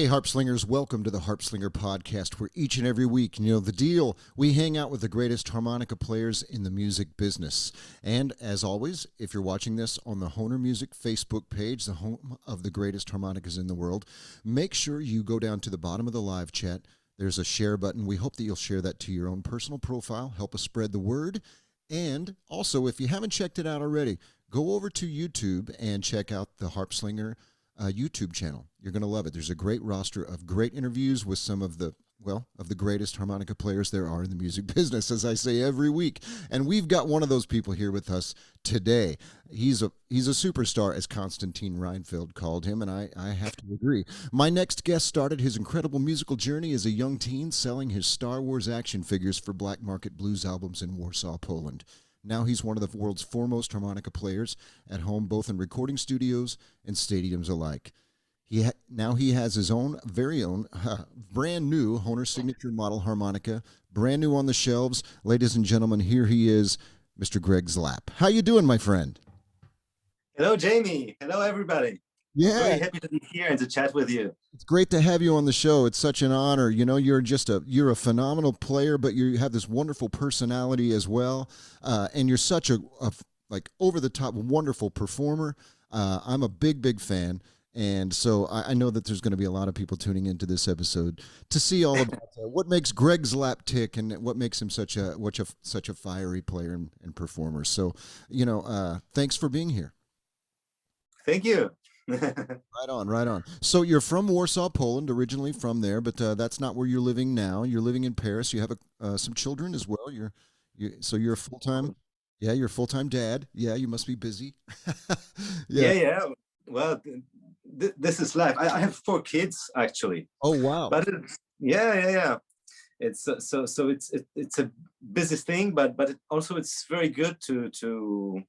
Hey, Harpslingers, welcome to the Harpslinger Podcast, where each and every week, you know the deal, we hang out with the greatest harmonica players in the music business. And as always, if you're watching this on the Hohner Music Facebook page, the home of the greatest harmonicas in the world, make sure you go down to the bottom of the live chat. There's a share button. We hope that you'll share that to your own personal profile, help us spread the word. And also, if you haven't checked it out already, go over to YouTube and check out the Harpslinger YouTube channel. You're going to love it. There's a great roster of great interviews with some of the, well, of the greatest harmonica players there are in the music business, as I say every week. And we've got one of those people here with us today. He's a superstar, as Konstantin Reinfeld called him, and I have to agree. My next guest started his incredible musical journey as a young teen, selling his Star Wars action figures for black market blues albums in Warsaw, Poland. Now he's one of the world's foremost harmonica players at home, both in recording studios and stadiums alike. Now he has his own, very own, brand new Hohner signature model harmonica, brand new on the shelves. Ladies and gentlemen, here he is, Mr. Greg Zlap. How you doing, my friend? Hello, Jamie. Hello, everybody. Yeah. Very happy to be here and to chat with you. It's great to have you on the show. It's such an honor. You know, you're a phenomenal player, but you have this wonderful personality as well. And you're such a like over the top, wonderful performer. I'm a big fan. And so I know that there's going to be a lot of people tuning into this episode to see all about what makes Greg Zlap tick and what makes him such a fiery player and performer. So, you know, thanks for being here. Thank you. Right on. So you're from Warsaw, Poland, originally from there, but that's not where you're living now. You're living in Paris. You have some children as well. So you're a full-time, you're a full-time dad. Yeah, you must be busy. Yeah. Well, this is life. I have 4 kids actually. Oh wow! But yeah. It's it's a busy thing, but also it's very good to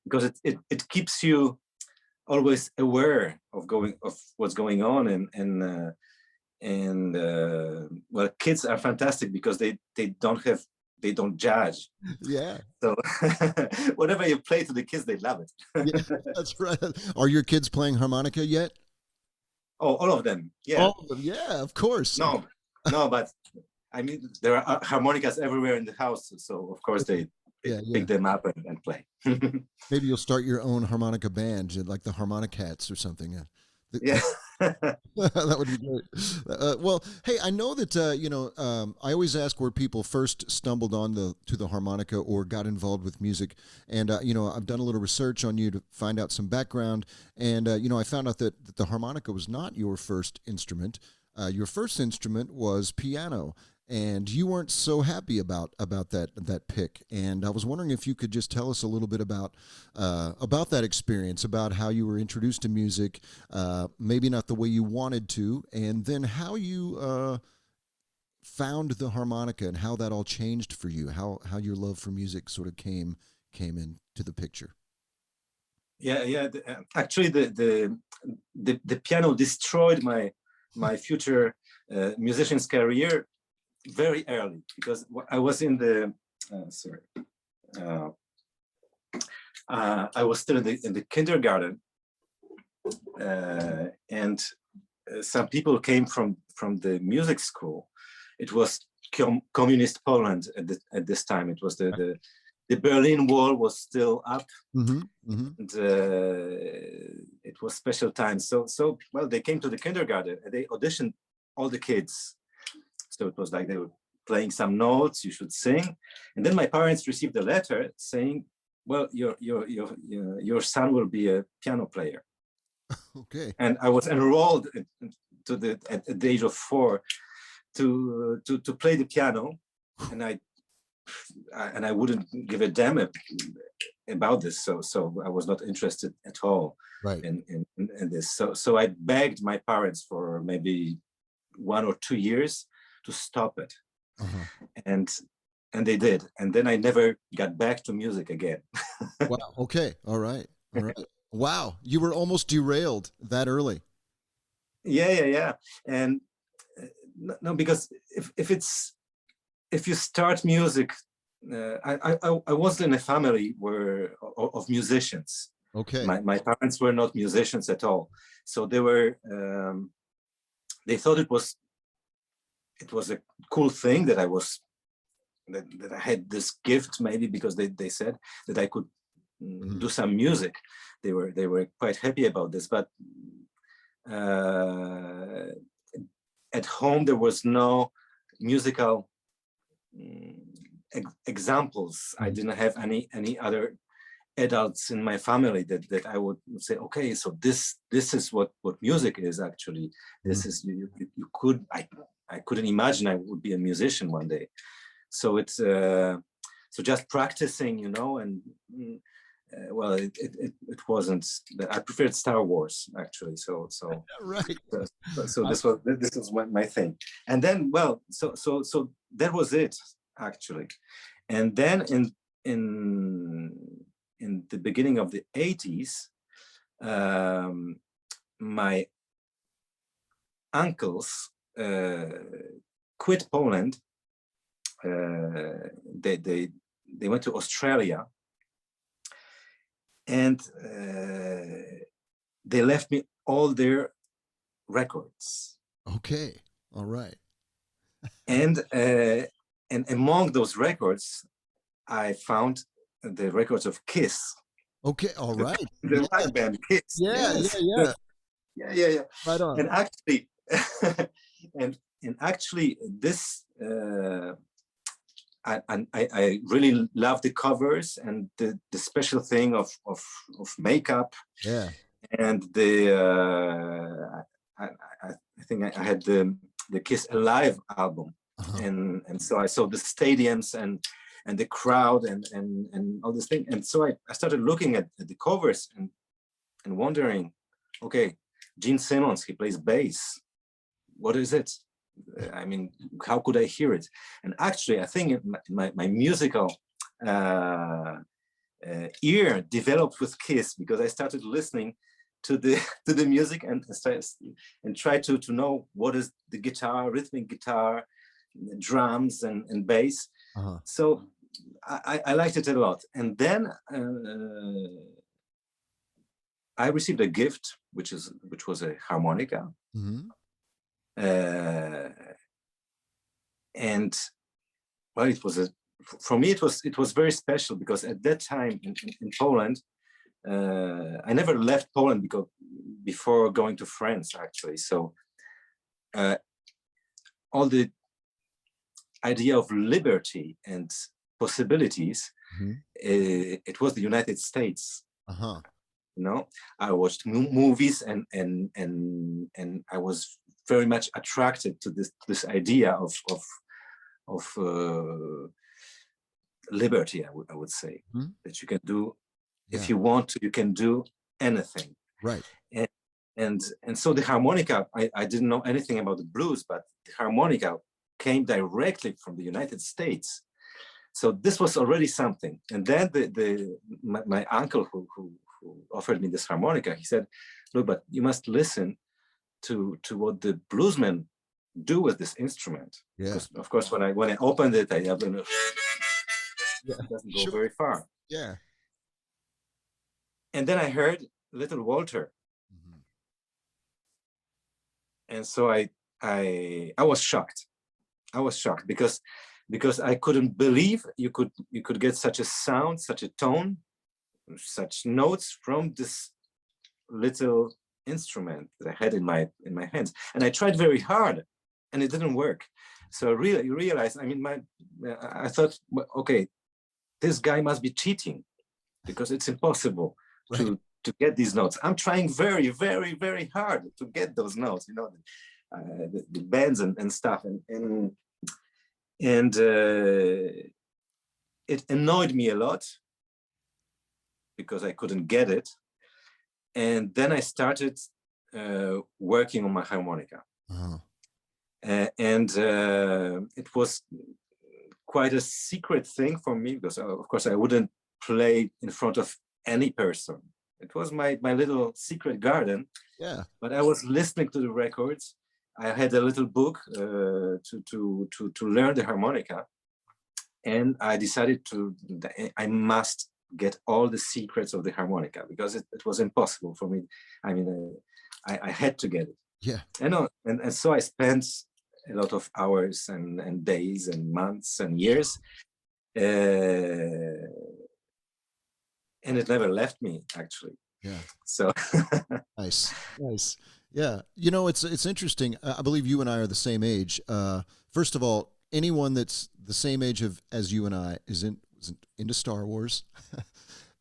because it keeps you always aware of what's going on, and well, kids are fantastic because they don't judge. Yeah. So whatever you play to the kids, they love it. Yeah, that's right. Are your kids playing harmonica yet? Oh, all of them. Yeah. All of them. Yeah, of course. No, but I mean, there are harmonicas everywhere in the house, so of course they pick them up and play. Maybe you'll start your own harmonica band, like the Harmonicats or something. Yeah. That would be great. Well, hey, I know that I always ask where people first stumbled on to the harmonica or got involved with music, and I've done a little research on you to find out some background, and I found out that the harmonica was not your first instrument. Your first instrument was piano, and you weren't so happy about that pick. And I was wondering if you could just tell us a little bit about that experience, about how you were introduced to music, maybe not the way you wanted to, and then how you found the harmonica and how that all changed for you, how your love for music sort of came into the picture. Yeah. Actually, the piano destroyed my future musician's career very early, because I was in the I was still in the kindergarten, and some people came from the music school. It was communist Poland at this time. It was the Berlin Wall was still up, and it was special times. So well, they came to the kindergarten and they auditioned all the kids. So it was like they were playing some notes, you should sing. And then my parents received a letter saying, well, your son will be a piano player. Okay. And I was enrolled at the age of 4 to play the piano, and I wouldn't give a damn about this. So I was not interested at all in this. So I begged my parents for maybe 1 or 2 years to stop it, and they did, and then I never got back to music again. Wow. Okay. All right. Wow, you were almost derailed that early. Yeah. And no, because if you start music, I was in a family of musicians. Okay. My parents were not musicians at all, so they were they thought it was a cool thing that that I had this gift, maybe because they said that I could do some music. They were quite happy about this, but at home there was no musical examples. I didn't have any other adults in my family that I would say, okay, so this is what music is actually. This is you could I couldn't imagine I would be a musician one day. So it's so just practicing, and well, it wasn't. I preferred Star Wars actually. So Right. so this was my thing. And then, well, so that was it actually. And then in the beginning of the 80s, my uncles quit Poland. They went to Australia, and they left me all their records. Okay. All right. And among those records, I found the records of Kiss. Okay. All right. The rock band Kiss. Yeah. Yes. Yeah. Right on. And actually, and actually, this I really love the covers and the special thing of makeup. Yeah. And I think I had the Kiss Alive album, and so I saw the stadiums and the crowd and all this thing, and so I started looking at the covers and wondering, okay, Gene Simmons, he plays bass. What is it? I mean, how could I hear it? And actually, I think my musical ear developed with Kiss, because I started listening to the music and try to know what is the guitar, rhythmic guitar, drums and bass. So I liked it a lot. And then I received a gift, which was a harmonica. And well, for me it was very special, because at that time in Poland, I never left Poland before going to France actually. So all the idea of liberty and possibilities, it was the United States. I watched movies and I was very much attracted to this idea of liberty. I would say that you can do, if you want to, you can do anything. Right. And so the harmonica, I didn't know anything about the blues, but the harmonica came directly from the United States. So this was already something. And then my uncle who offered me this harmonica, he said, look, but you must listen to what the bluesmen do with this instrument. Yeah. Because of course, when I opened it, it doesn't go very far. Yeah. And then I heard Little Walter. And so I was shocked. I was shocked because I couldn't believe you could get such a sound, such a tone, such notes from this little instrument that I had in my hands. And I tried very hard, and it didn't work. So I really realized, I mean, I thought, well, okay, this guy must be cheating, because it's impossible to get these notes. I'm trying very, very, very hard to get those notes, the bends and stuff. And it annoyed me a lot, because I couldn't get it. And then I started working on my harmonica. And it was quite a secret thing for me, because of course I wouldn't play in front of any person. It was my little secret garden. Yeah. But I was listening to the records. I had a little book to learn the harmonica, and I decided I must get all the secrets of the harmonica, because it was impossible for me. I mean, I had to get it. Yeah. And so I spent a lot of hours and days and months and years, and it never left me, actually. Yeah. So Nice. Nice. Yeah. You know, it's interesting. I believe you and I are the same age. First of all, anyone that's the same age as you and I is into Star Wars.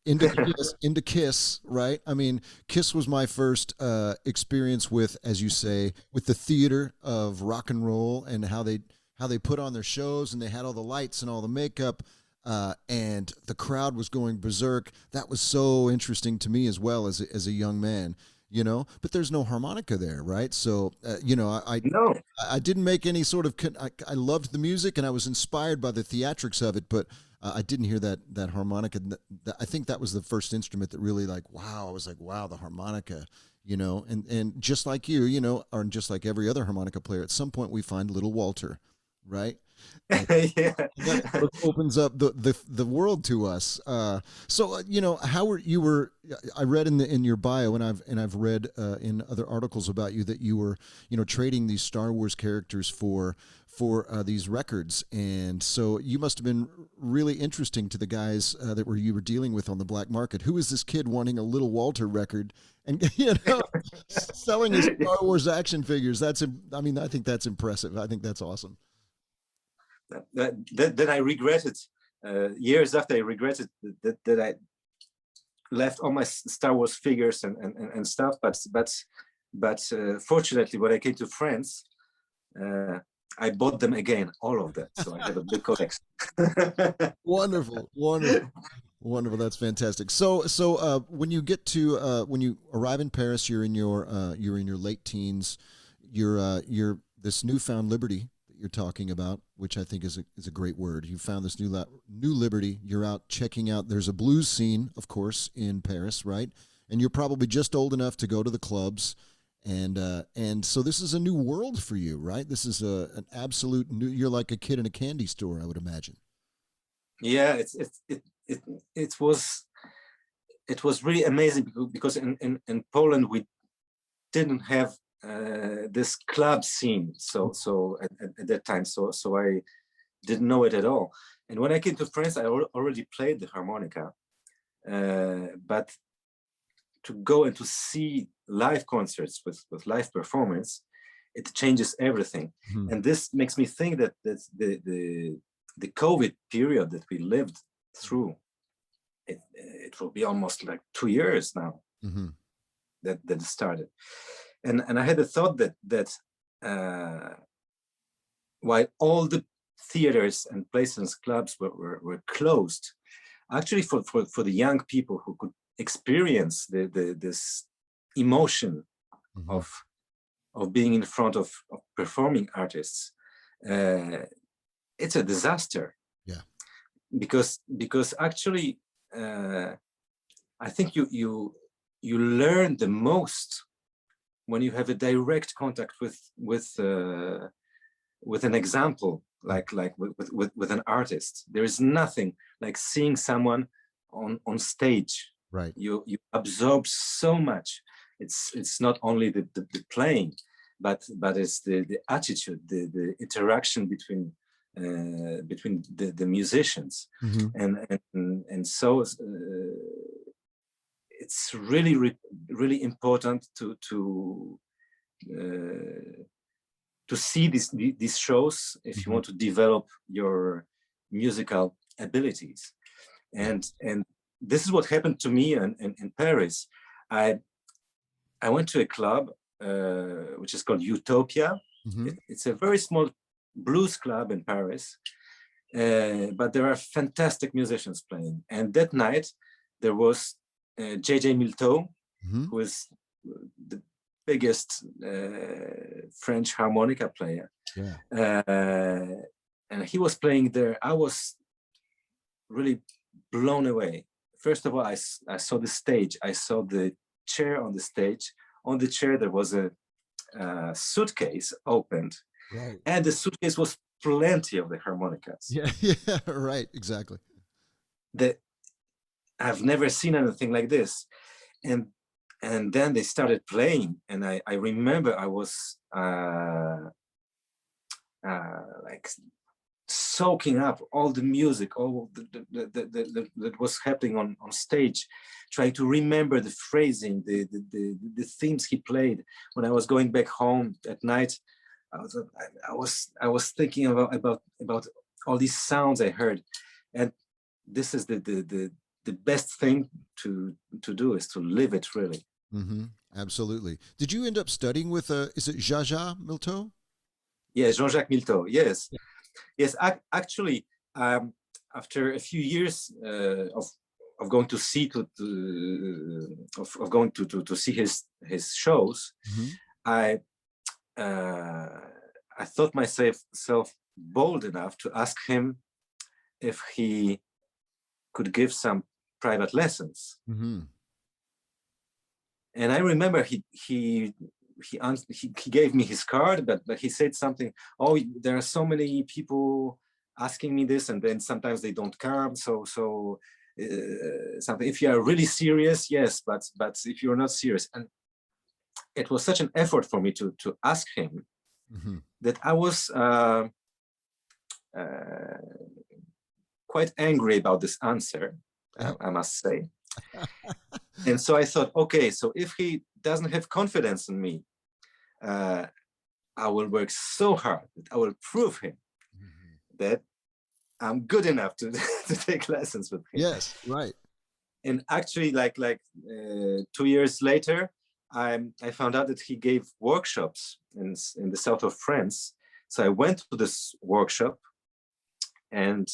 Into Kiss, right? I mean, Kiss was my first experience with, as you say, with the theater of rock and roll and how they put on their shows, and they had all the lights and all the makeup, and the crowd was going berserk. That was so interesting to me as well as a young man, you know. But there's no harmonica there, right? So you know, no. I didn't make any sort of. I loved the music and I was inspired by the theatrics of it, but I didn't hear that harmonica. I think that was the first instrument that really, like, wow, I was like, wow, the harmonica, you know. And just like you know, or just like every other harmonica player, at some point we find little Walter, right? And Yeah. that opens up the world to us. So you know, how were I read in your bio, and I've read in other articles about you that you were, you know, trading these Star Wars characters for these records, and so you must have been really interesting to the guys that you were dealing with on the black market. Who is this kid wanting a little Walter record and you know, selling his Star Wars action figures? I mean, I think that's impressive. I think that's awesome. Then I regretted, years after, I regretted that I left all my Star Wars figures and stuff. But fortunately, when I came to France, I bought them again, all of them. So I have a big collection. Wonderful, wonderful, wonderful. That's fantastic. So when you get to when you arrive in Paris, you're in your late teens. You're this newfound liberty that you're talking about, which I think is a great word. You found this new liberty. You're out checking out. There's a blues scene, of course, in Paris, right? And you're probably just old enough to go to the clubs. And so this is a new world for you, right? This is an absolute new. You're like a kid in a candy store, I would imagine. Yeah, it was really amazing because in Poland we didn't have this club scene so at that time, so I didn't know it at all. And when I came to France, I already played the harmonica, but to go and to see live concerts with live performance, it changes everything. Mm-hmm. And this makes me think that the COVID period that we lived through, it will be almost like 2 years now. Mm-hmm. that it started. And I had a thought that while all the theaters and places and clubs were closed, actually for the young people who could experience this emotion Mm-hmm. of being in front of performing artists, it's a disaster. Yeah. Because actually, I think you learn the most when you have a direct contact with an example, like with an artist. There is nothing like seeing someone on stage. Right. You absorb so much. It's not only the playing, but it's the attitude, the interaction between the musicians. Mm-hmm. And so it's really important to see these shows if Mm-hmm. you want to develop your musical abilities. And this is what happened to me in Paris. I went to a club which is called Utopia. Mm-hmm. It's a very small blues club in Paris, but there are fantastic musicians playing. And that night there was J.J. Milteau, Mm-hmm. who is the biggest French harmonica player. Yeah. And he was playing there. I was really blown away. First of all, I saw the stage. I saw the chair on the stage. On the chair, there was a suitcase opened. Right. And the suitcase was plenty of the harmonicas. Yeah. Yeah. Right. Exactly. I've never seen anything like this. And and then they started playing, and I remember I was like soaking up all the music, all that was happening on stage, trying to remember the phrasing, the themes he played. When I was going back home at night, I was thinking about all these sounds I heard, and this is the best thing to do, is to live it really. Mm-hmm. Absolutely. Did you end up studying with is it Jaja Milteau? Yes, Jean-Jacques Milteau. Yes, yes. Actually, after a few years of going to see of going to see his shows, Mm-hmm. I thought myself bold enough to ask him if he could give some private lessons. Mm-hmm. And I remember he gave me his card, but he said something. Oh, there are so many people asking me this, and then sometimes they don't come. So something. If you are really serious, yes, but if you're not serious, and it was such an effort for me to ask him, Mm-hmm. that I was quite angry about this answer, I must say. And so I thought, okay, so if he doesn't have confidence in me, I will work so hard that I will prove him that I'm good enough to take lessons with him. Yes, right. And actually, like 2 years later, I found out that he gave workshops in the south of France. So I went to this workshop, and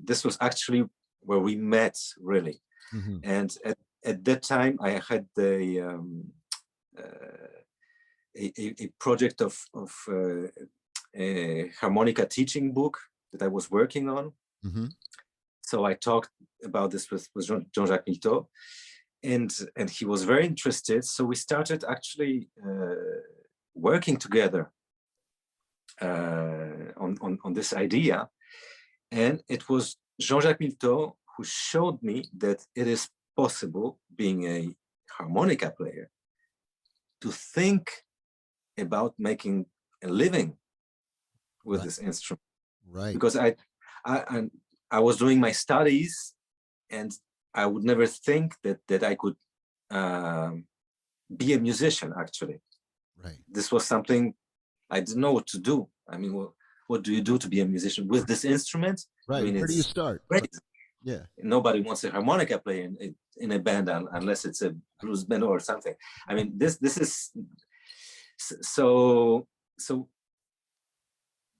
this was actually where we met, really. Mm-hmm. And at that time, I had a project of a harmonica teaching book that I was working on. Mm-hmm. So I talked about this with Jean-Jacques Milteau, and he was very interested. So we started actually working together on this idea. And it was Jean-Jacques Milteau who showed me that it is possible, being a harmonica player, to think about making a living with this instrument. Right. Because I was doing my studies, and I would never think that I could be a musician, actually. Right. This was something I didn't know what to do. I mean, what do you do to be a musician with this instrument? Right. I mean, Where do you start? Great. Yeah. Nobody wants a harmonica player in a band unless it's a blues band or something. I mean, this is so.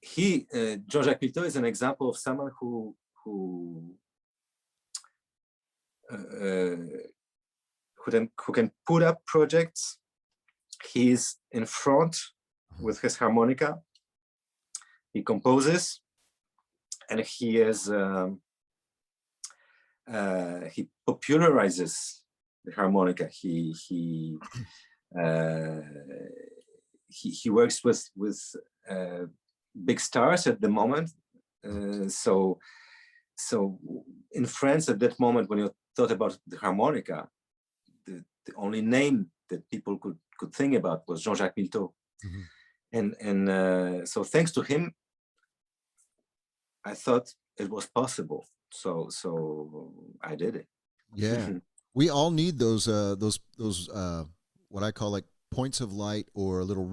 He Jean-Jacques Milteau is an example of someone who can put up projects. He's in front with his harmonica. He composes, and he popularizes the harmonica. He works with big stars at the moment. So in France at that moment, when you thought about the harmonica, the only name that people could think about was Jean-Jacques Milteau. Mm-hmm. And so thanks to him, I thought it was possible. So I did it. Yeah. We all need those what I call like points of light, or little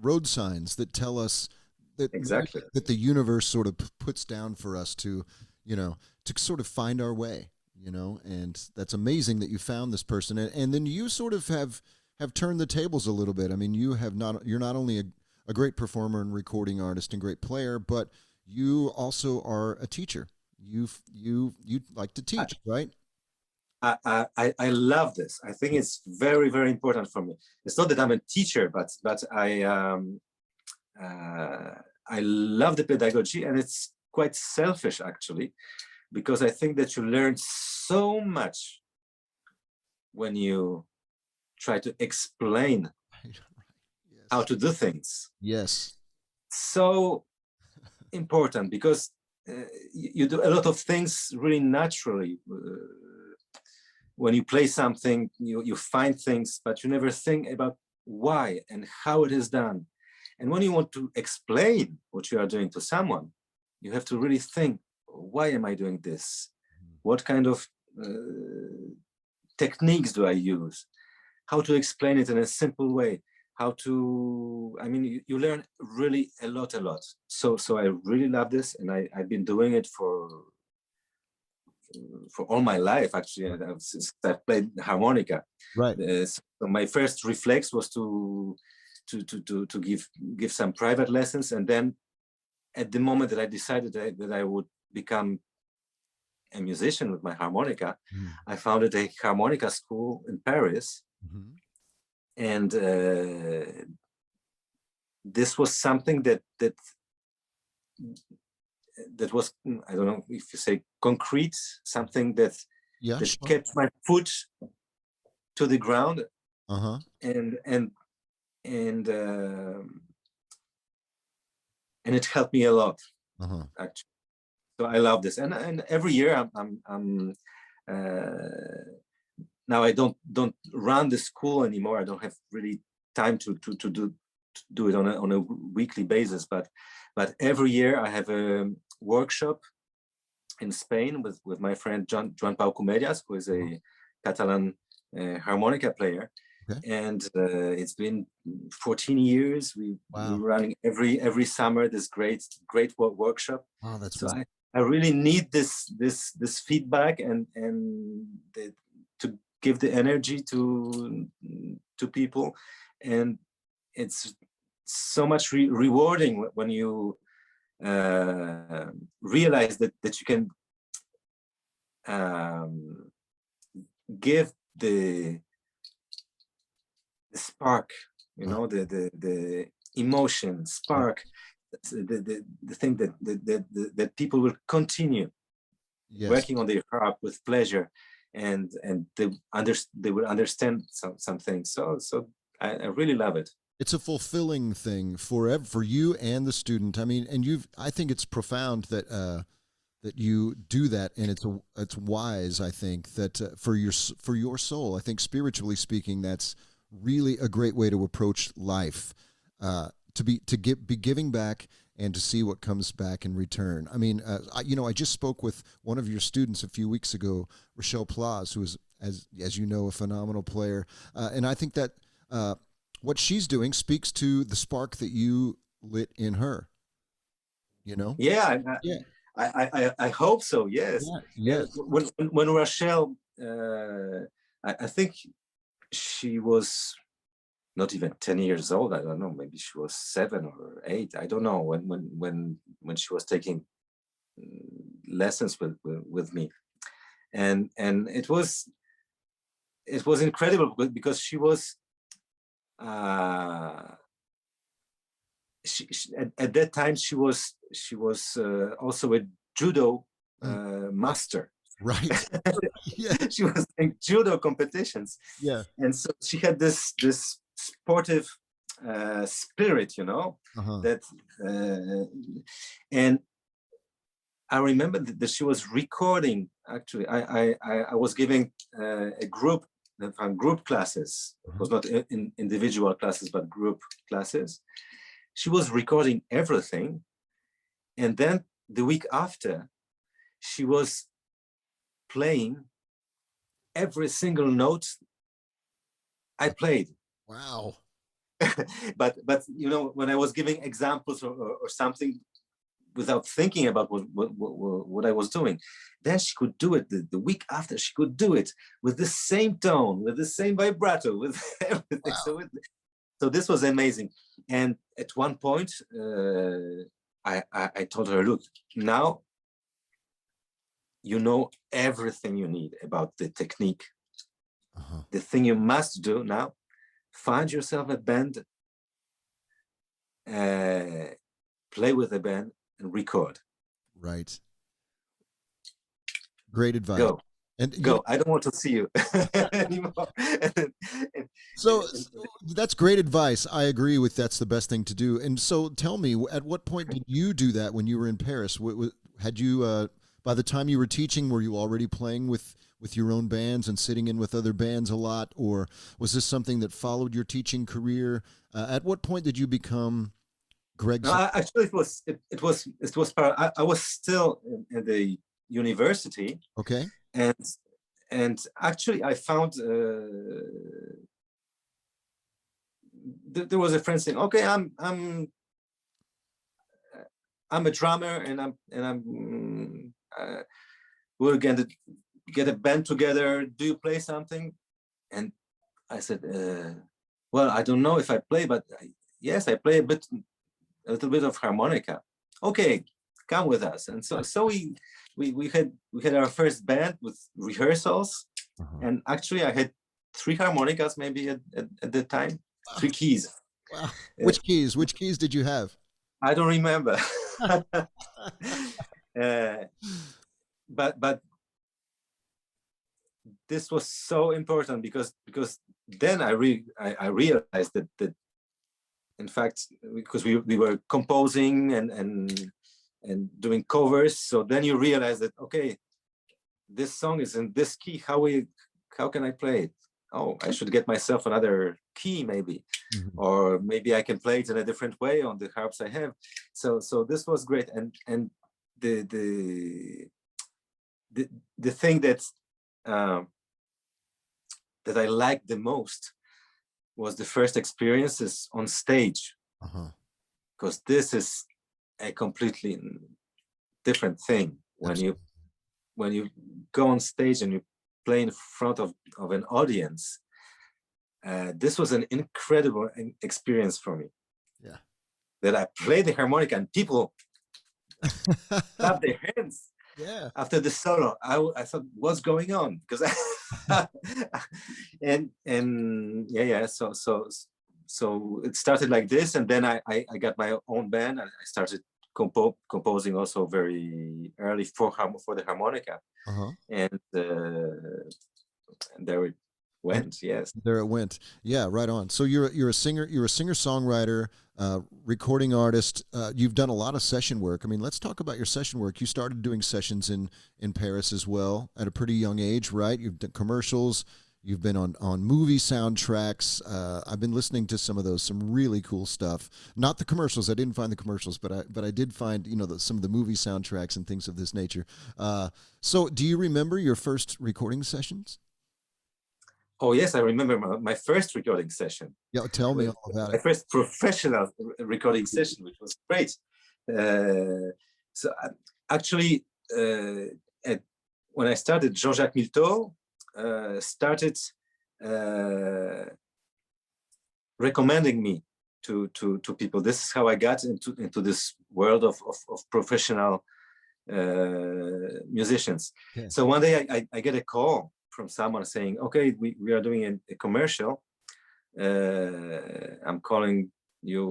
road signs that tell us that exactly that the universe sort of puts down for us to, to sort of find our way, and that's amazing that you found this person, and then you sort of have turned the tables a little bit. I mean, you're not only a great performer and recording artist and great player, but you also are a teacher. You like to teach, right? I love this. I think it's very, very important for me. It's not that I'm a teacher, but I love the pedagogy, and it's quite selfish, actually, because I think that you learn so much when you try to explain Yes. how to do things. Yes. So important, because you do a lot of things really naturally. when you play something, you find things, but you never think about why and how it is done. And when you want to explain what you are doing to someone, you have to really think, why am I doing this? What kind of techniques do I use? How to explain it in a simple way? How to, I mean, you learn really a lot. So I really love this, and I've been doing it for all my life, actually, since I played harmonica. Right. So my first reflex was to give some private lessons, and then at the moment that I decided that I would become a musician with my harmonica, I founded a harmonica school in Paris. And this was something that was, I don't know if you say concrete, something that kept my foot to the ground. And it helped me a lot, actually. So I love this, and every year I'm now I don't run the school anymore. I don't have really time to do it on a weekly basis, but every year I have a workshop in Spain with my friend Joan Pau Comedias, who is a Catalan harmonica player. And it's been 14 years. We're running every summer this great workshop. Wow, that's so I really need this feedback and to give the energy to people, and it's so much rewarding when you realize that you can give the spark, the emotion spark, the thing that people will continue working on their harp with pleasure, and they will understand some things. So I really love it. It's a fulfilling thing for you and the student. I mean, and I think it's profound that that you do that, and it's wise. I think that for your soul, I think spiritually speaking, that's really a great way to approach life. To be giving back and to see what comes back in return. I mean, I just spoke with one of your students a few weeks ago, Rochelle Plaz, who is, as you know, a phenomenal player, and I think that what she's doing speaks to the spark that you lit in her. Yeah. I hope so. Yes. Yes. When Rochelle, I think she was not even 10 years old. I don't know. Maybe she was 7 or 8. I don't know when she was taking lessons with me, and it was incredible because she was at that time she was also a judo master. Right. Yeah. She was in judo competitions. Yeah. And so she had this sportive spirit, that and I remember that she was recording. Actually, I was giving a group classes. It was not in individual classes, but group classes. She was recording everything, and then the week after, she was playing every single note I played. Wow. but when I was giving examples or something without thinking about what I was doing, then she could do it the week after. She could do it with the same tone, with the same vibrato, with everything. Wow. So this was amazing. And at one point, I told her, look, now you know everything you need about the technique. The thing you must do now, find yourself a band, play with a band, and record. Right. Great advice. Go. And go. I don't want to see you anymore. So that's great advice. I agree with that's the best thing to do. And so tell me, at what point did you do that when you were in Paris? Had you, by the time you were teaching, were you already playing with with your own bands and sitting in with other bands a lot, or was this something that followed your teaching career? At what point did you become Greg's? No, actually, it was part. I was still in the university, Okay. and actually, I found there was a friend saying, "Okay, I'm a drummer, and we're going to get a band together. Do you play something?" And I said, "Well, I don't know if I play, but yes, I play a little bit of harmonica." "Okay, come with us." And so we had our first band with rehearsals, and actually I had 3 harmonicas maybe at the time, 3 keys. Wow. Which keys? Which keys did you have? I don't remember. But this was so important because then I realized that in fact, because we were composing and doing covers, so then you realize that, okay, this song is in this key, how can I play it? Oh, I should get myself another key maybe, or maybe I can play it in a different way on the harps I have. So this was great, and the thing that I liked the most was the first experiences on stage, because this is a completely different thing when you go on stage and you play in front of an audience. This was an incredible experience for me. Yeah. That I played the harmonica and people clap their hands. Yeah. After the solo, I thought, what's going on? Because and yeah. So it started like this, and then I got my own band, and I started composing also very early for the harmonica, and there it went. Yes, there it went. Yeah, right on. So you're a singer. You're a singer-songwriter, recording artist. You've done a lot of session work. I mean, let's talk about your session work. You started doing sessions in Paris as well at a pretty young age, right? You've done commercials. You've been on movie soundtracks. I've been listening to some of those, some really cool stuff. Not the commercials. I didn't find the commercials, but I did find, some of the movie soundtracks and things of this nature. So do you remember your first recording sessions? Oh yes, I remember my first recording session. Yeah, tell me all about My it. first professional recording session, which was great. So actually, when I started, Jean-Jacques Milteau started recommending me to people. This is how I got into this world of professional musicians. Yeah. So one day I get a call from someone saying, okay, we are doing a commercial. I'm calling you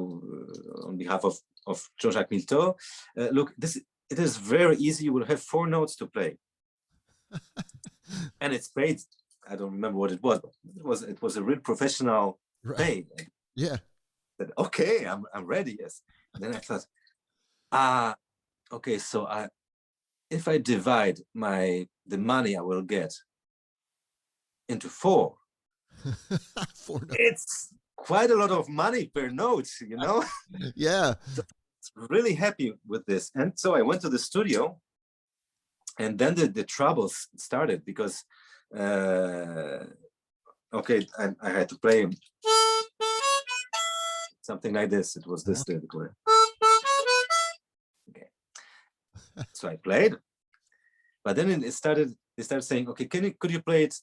on behalf of Jean-Jacques Milteau. Look, it is very easy. You will have 4 notes to play. And it's paid. I don't remember what it was, but it was a real professional pay. Yeah. Said, okay, I'm ready. Yes. And then I thought, okay, so if I divide the money I will get into 4, 4 notes. It's quite a lot of money per note, Yeah. So I was really happy with this. And so I went to the studio, and then the troubles started because, okay, I had to play something like this. It was this. Okay. So I played, but then they started saying, okay, could you play it?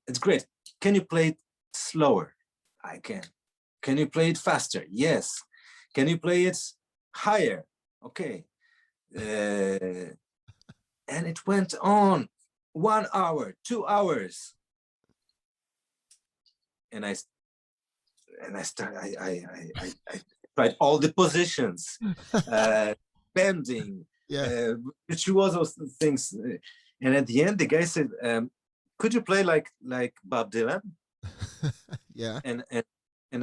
It's great. Can you play it slower? I can. Can you play it faster? Yes. Can you play it higher? Okay. And it went on 1 hour, 2 hours. And I tried all the positions, bending, virtuoso things. And at the end, the guy said, could you play like Bob Dylan? Yeah. And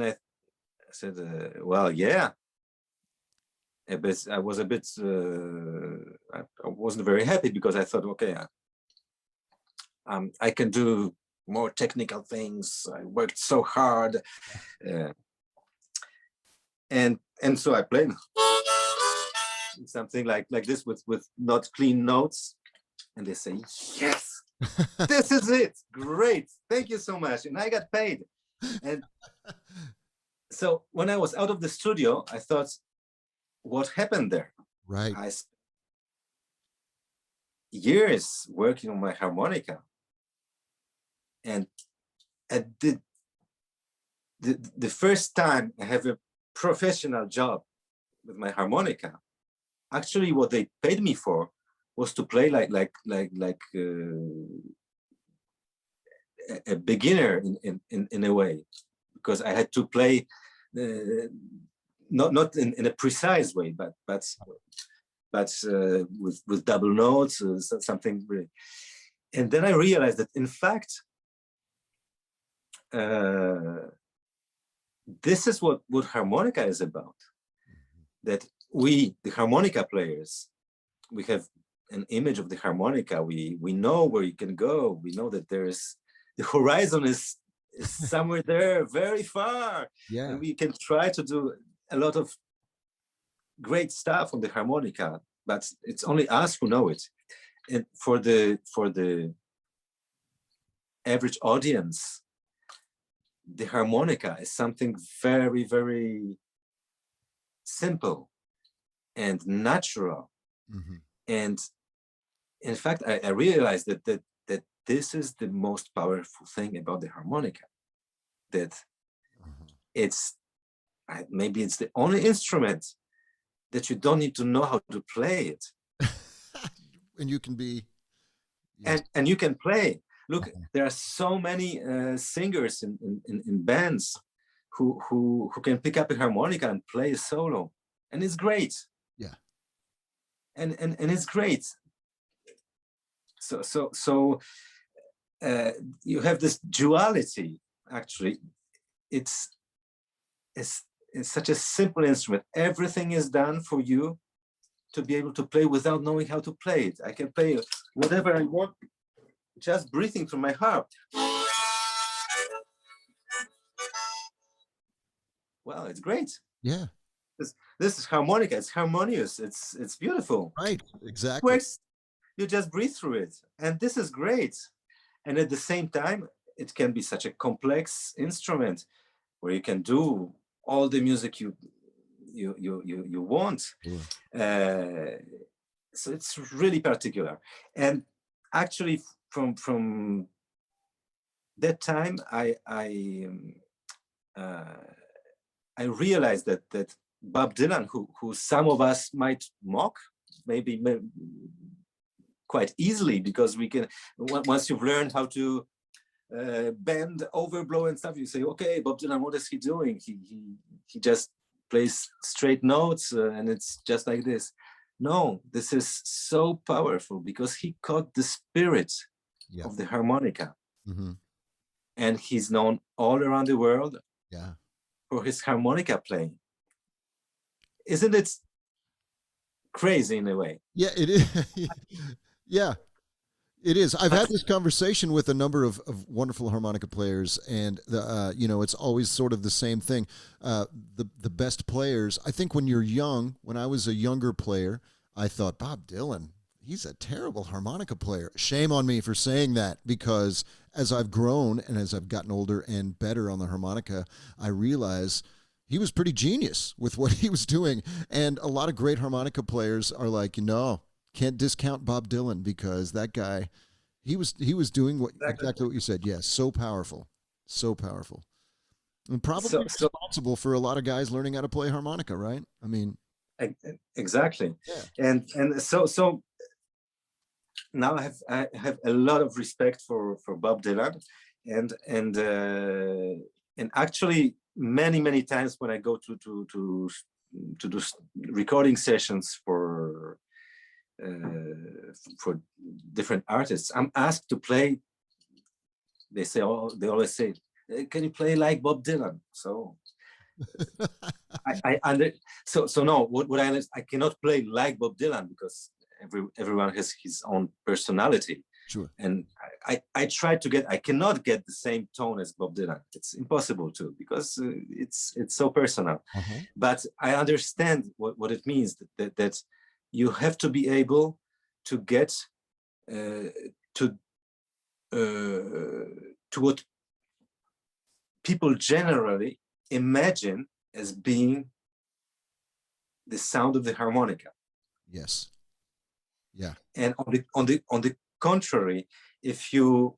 I said, well, yeah. But I was a bit, I wasn't very happy because I thought, okay, I can do more technical things. I worked so hard, and so I played something like this with not clean notes, and they say, yes, this is it, great, thank you so much, and I got paid. And so when I was out of the studio, I thought, what happened there? Right. I spent years working on my harmonica, and at the first time I have a professional job with my harmonica, actually what they paid me for was to play like a beginner in a way, because I had to play not in a precise way, but with double notes, something really. And then I realized that in fact, this is what harmonica is about. That we, the harmonica players, we have an image of the harmonica. We know where you can go. We know that there's the horizon is somewhere there, very far. Yeah. And we can try to do a lot of great stuff on the harmonica, but it's only us who know it. And for the average audience, the harmonica is something very, very simple and natural. Mm-hmm. And in fact, I realized that this is the most powerful thing about the harmonica, that it's maybe it's the only instrument that you don't need to know how to play it. And you can be, yes. and you can play. Look, there are so many singers in bands who can pick up a harmonica and play a solo, and it's great. Yeah. And it's great. So you have this duality. Actually, it's such a simple instrument. Everything is done for you to be able to play without knowing how to play it. I can play whatever I want, just breathing through my harp. Well, it's great. Yeah. This is harmonica. It's harmonious. It's beautiful. Right. Exactly. Works. You just breathe through it, and this is great. And at the same time, it can be such a complex instrument where you can do all the music you want. So it's really particular. And actually, from that time, I realized that Bob Dylan, who some of us might mock, maybe quite easily, because we can, once you've learned how to bend, overblow and stuff, you say, okay, Bob Dylan, what is he doing? He just plays straight notes and it's just like this. No, this is so powerful because he caught the spirit of the harmonica. Mm-hmm. And he's known all around the world for his harmonica playing. Isn't it crazy in a way? Yeah, it is. Yeah, it is. I've had this conversation with a number of wonderful harmonica players, and it's always sort of the same thing. The best players, I think, when you're young. When I was a younger player, I thought Bob Dylan, he's a terrible harmonica player. Shame on me for saying that, because as I've grown and as I've gotten older and better on the harmonica, I realize he was pretty genius with what he was doing. And a lot of great harmonica players are like, no, can't discount Bob Dylan, because that guy, he was doing exactly what you said. Yes, so powerful, and probably responsible for a lot of guys learning how to play harmonica, right? I mean, exactly. Yeah. And so now I have a lot of respect for Bob Dylan, and actually many times when I go to do recording sessions for different artists, I'm asked to play. They always say, "Can you play like Bob Dylan?" So no. What I cannot play like Bob Dylan, because everyone has his own personality. Sure. And I try to get, I cannot get the same tone as Bob Dylan. It's impossible to, because it's so personal. But I understand what it means, that you have to be able to get to what people generally imagine as being the sound of the harmonica. Yes. Yeah. And on the contrary, if you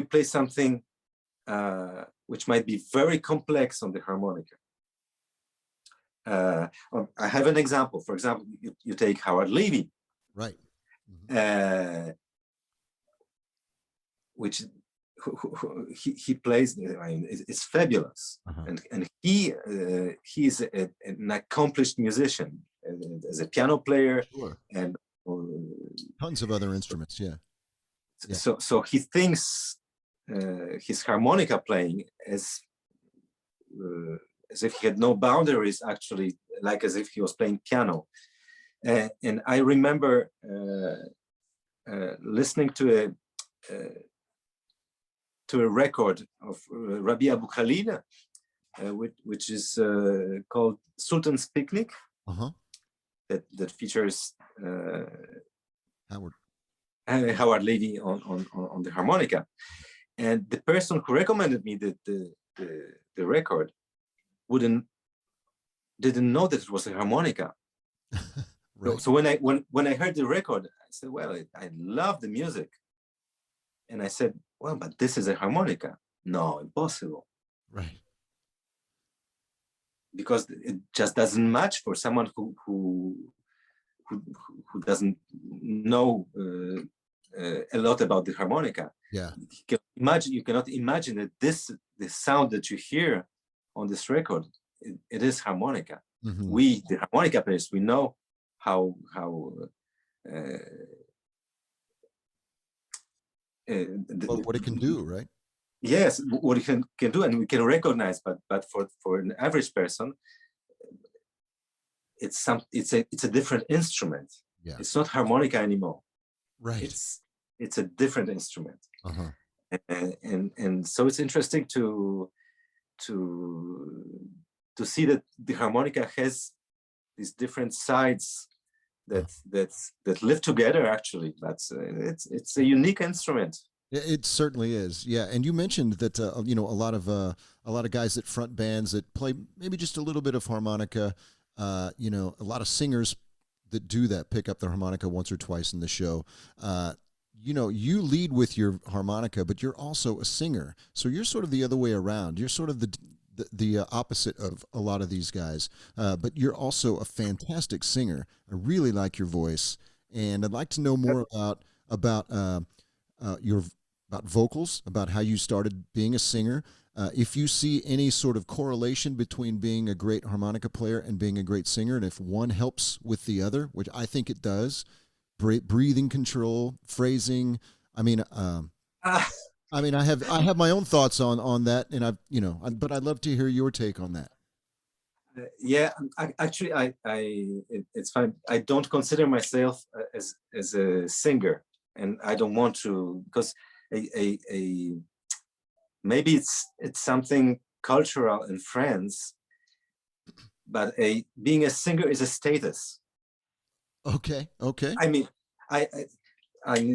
play something which might be very complex on the harmonica, I have an example. For example, you take Howard Levy, right? Which he plays. I mean, it's fabulous, and he is an accomplished musician as a piano player, sure. And tons of other instruments. Yeah. So he thinks his harmonica playing as if he had no boundaries, actually, like as if he was playing piano. And I remember listening to a record of Rabi Abu Khalil, which is called Sultan's Picnic, that features Howard Levy on the harmonica. And the person who recommended me the record didn't know that it was a harmonica. Right. So when I heard the record, I said, well, I love the music. And I said, well, but this is a harmonica. No, impossible. Right. Because it just doesn't match for someone who doesn't know a lot about the harmonica. Yeah. You cannot imagine that the sound that you hear on this record, it is harmonica. We, the harmonica players, we know how what it can do, right? Yes, what it can do, and we can recognize. But for an average person, it's a different instrument. Yeah. It's not harmonica anymore. Right. It's a different instrument. And so it's interesting to see that the harmonica has these different sides that live together. Actually, it's a unique instrument. It certainly is. Yeah. And you mentioned that a lot of guys that front bands that play maybe just a little bit of harmonica. A lot of singers that do that, pick up the harmonica once or twice in the show. You lead with your harmonica, but you're also a singer. So you're sort of the other way around. You're sort of the opposite of a lot of these guys. But you're also a fantastic singer. I really like your voice, and I'd like to know more about vocals, about how you started being a singer. If you see any sort of correlation between being a great harmonica player and being a great singer, and if one helps with the other, which I think it does. Breathing control, phrasing. I have my own thoughts on that, and but I'd love to hear your take on that. Yeah, actually, it's fine. I don't consider myself as a singer, and I don't want to, because maybe it's something cultural in France, but being a singer is a status. Okay. I mean, I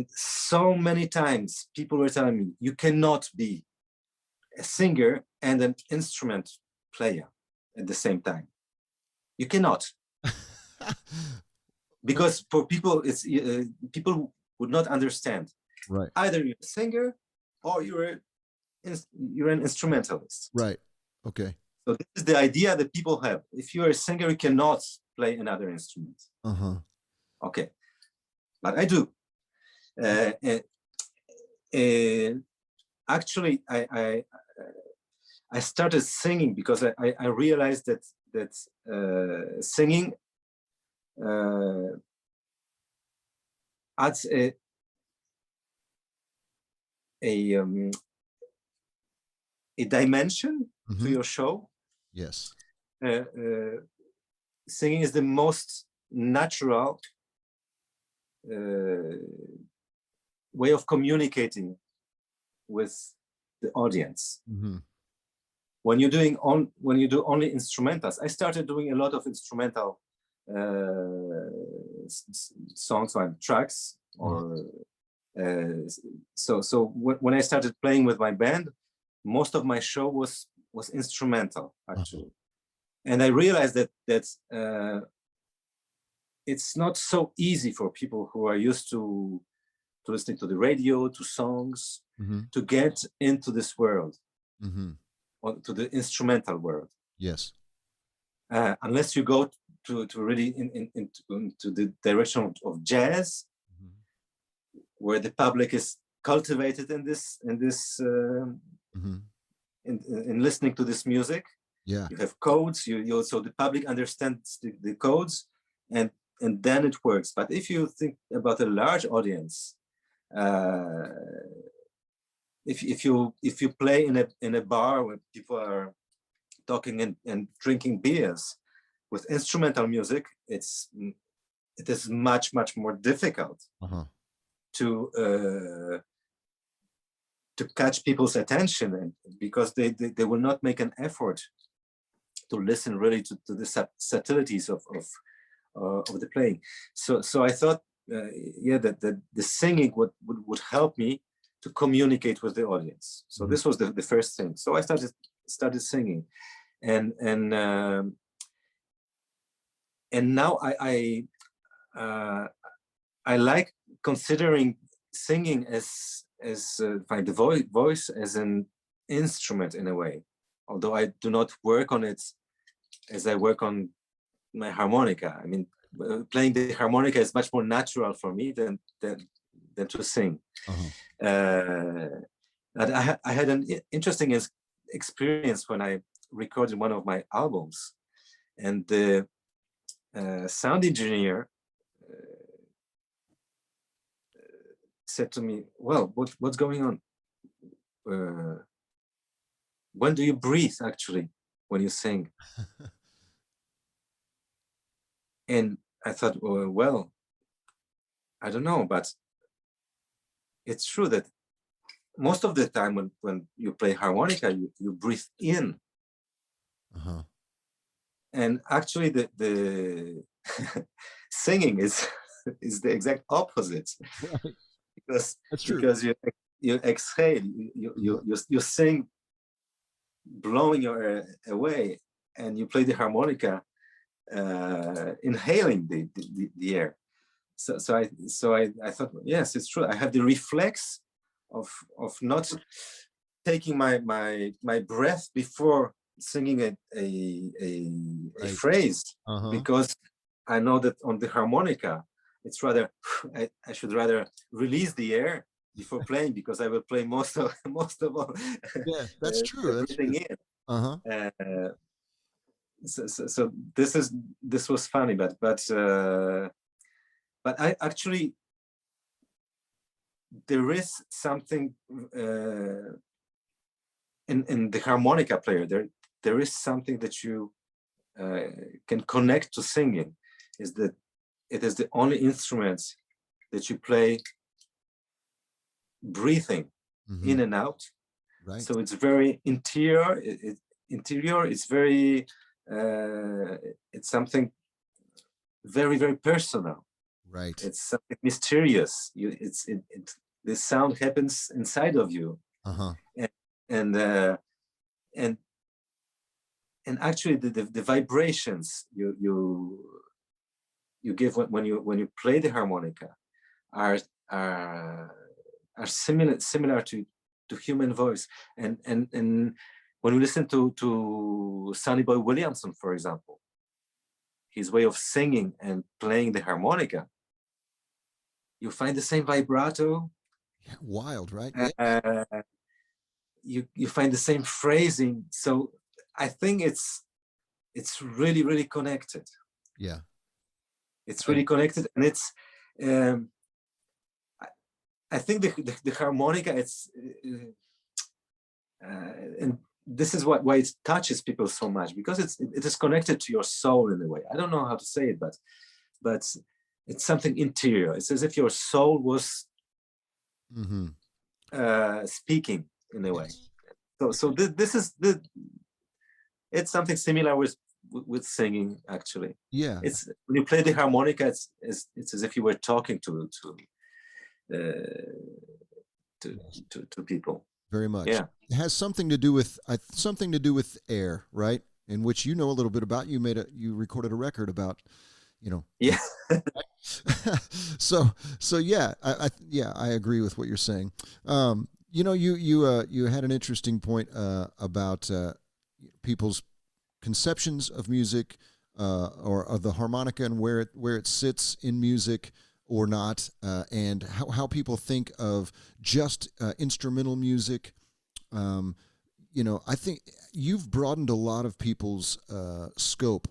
so many times people were telling me, you cannot be a singer and an instrument player at the same time. You cannot. Because for people, it's people would not understand. Right. Either you're a singer or you're an instrumentalist. Right. Okay. So this is the idea that people have. If you're a singer, you cannot play another instrument. Okay, but I do. Actually, I started singing because I realized that singing adds a dimension to your show. Yes. Singing is the most natural way of communicating with the audience. Mm-hmm. When you do only instrumentals, I started doing a lot of instrumental songs and tracks, or so when I started playing with my band, most of my show was instrumental, actually. And I realized that it's not so easy for people who are used to listening to the radio, to songs, to get into this world, or to the instrumental world. Yes. Unless you go to really into the direction of jazz, where the public is cultivated in listening to this music. Yeah. You have codes. So the public understands the codes, and then it works. But if you think about a large audience, if you play in a bar where people are talking and drinking beers with instrumental music, it is much more difficult to catch people's attention, and because they will not make an effort to listen really to the subtleties of the playing. So I thought, that the singing would help me to communicate with the audience. So this was the first thing. So I started singing, and now I like considering singing as the voice as an instrument in a way, although I do not work on it as I work on my harmonica. I mean, playing the harmonica is much more natural for me than to sing. And I had an interesting experience when I recorded one of my albums, and the sound engineer said to me, "Well, what's going on? When do you breathe actually when you sing?" And I thought, well, I don't know, but it's true that most of the time when you play harmonica, you breathe in. And actually the singing is the exact opposite. Because that's true. Because you exhale, you sing blowing your air away, and you play the harmonica inhaling the air. So I thought, yes, it's true. I have the reflex of not taking my breath before singing a phrase, because I know that on the harmonica it's rather I should rather release the air before playing, because I will play most of all. Yeah, that's true. Everything in. So this was funny, but I actually, there is something in the harmonica player. There is something that you can connect to singing, is that it is the only instrument that you play breathing in and out. Right. So it's very interior. It's very it's something very, very personal. Right. It's something mysterious. The sound happens inside of you. And actually the vibrations you give when you play the harmonica are similar to human voice. And when you listen to Sonny Boy Williamson, for example, his way of singing and playing the harmonica, you find the same vibrato. Wild, right? Yeah. You find the same phrasing. So I think it's really, really connected. Yeah. It's really connected, and it's I think the harmonica, it's and this is why it touches people so much, because it is connected to your soul in a way. I don't know how to say it, but it's something interior. It's as if your soul was Mm-hmm. speaking in a way. Yes. So this is it's something similar with singing. Actually, Yeah. it's when you play the harmonica, it's as if you were talking uh, Yes. to people. Very much. Yeah, It has something to do with something to do with air, right? In which you know a little bit about. You recorded a record about, you know. yeah. So yeah, I agree with what you're saying. You had an interesting point about people's conceptions of music, or of the harmonica and where it sits in music or not, and how people think of just instrumental music. Um, I think you've broadened a lot of people's scope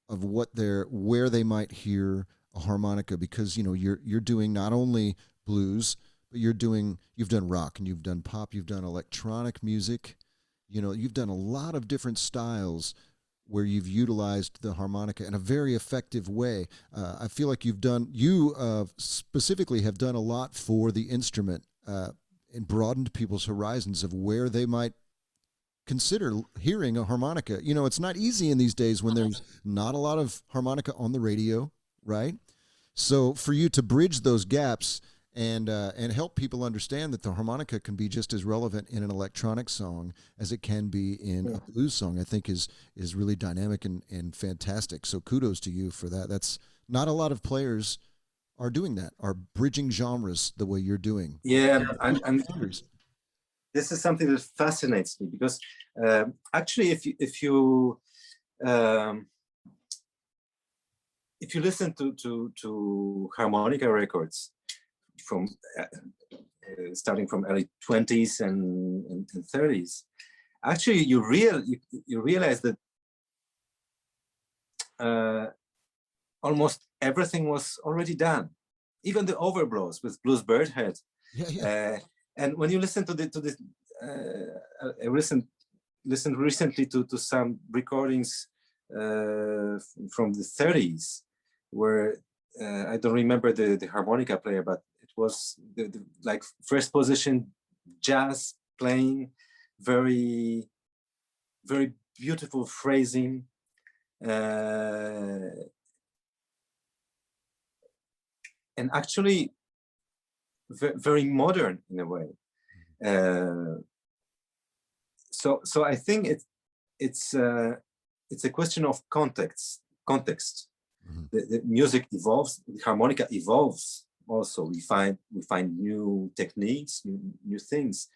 of where they might hear a harmonica, because you're doing not only blues, but you've done rock and you've done pop, you've done electronic music. You've done a lot of different styles where you've utilized the harmonica in a very effective way. I feel like you specifically have done a lot for the instrument, and broadened people's horizons of where they might consider hearing a harmonica. It's not easy in these days when there's not a lot of harmonica on the radio, right? So for you to bridge those gaps and help people understand that the harmonica can be just as relevant in an electronic song as it can be in a blues song, I think is really dynamic and fantastic. So kudos to you for that. That's not a lot of players are doing that, are bridging genres the way you're doing. Yeah, and this is something that fascinates me because actually, um, if you listen to harmonica records from starting from early 20s and 30s, actually you realize that almost everything was already done, even the overblows with Blues Birdhead. Yeah. And when you listen to the I listened recently to some recordings from the 30s, where I don't remember the harmonica player, but it was the like first position jazz playing, very very beautiful phrasing, and actually very modern in a way. So I think it's a question of context. Mm-hmm. The music evolves, the harmonica evolves. Also, we find new techniques, new things.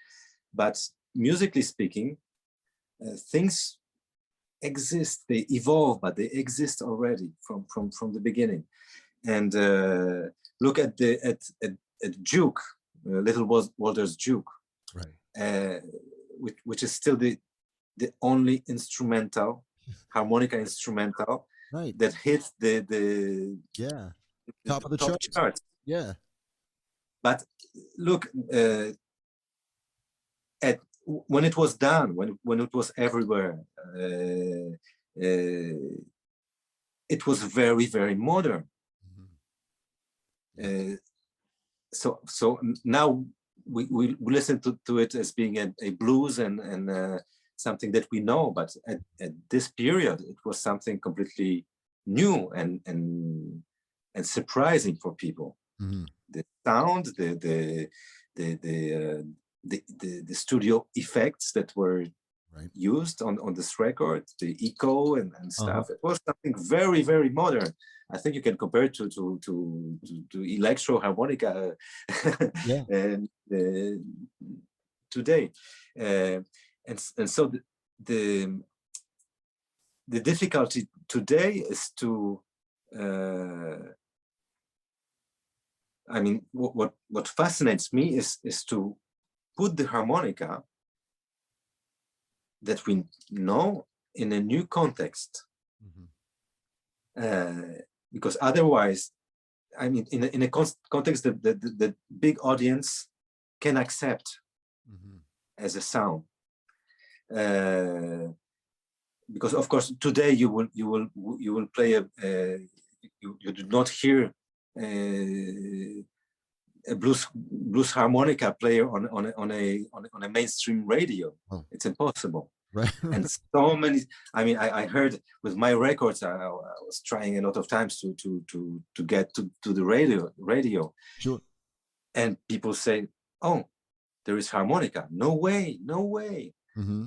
But musically speaking, things exist. They evolve, but they exist already from the beginning. And look at Duke, Little Walter's Duke, Right. which is still the only instrumental harmonica instrumental Right. that hits the Yeah. Top of the top charts. charts. Yeah. But look, at when it was done, when it was everywhere, it was very very modern. Mm-hmm. So now we listen to it as being a blues and something that we know, but at this period it was something completely new and surprising for people. Mm-hmm. The sound, the studio effects that were Right. used on this record, the echo and Uh-huh. stuff. It was something very very modern. I think you can compare it to electro harmonica Yeah. and today, and so the difficulty today is to I mean, what fascinates me is to put the harmonica that we know in a new context, Mm-hmm. because otherwise, I mean, in a context that the big audience can accept Mm-hmm. as a sound. Because of course today you will play you do not hear a blues harmonica player on a mainstream radio. Oh. It's impossible. Right. And so many. I mean, I heard with my records. I was trying a lot of times to get to the radio. Sure. And people say, "Oh, there is harmonica." No way, no way. Mm-hmm.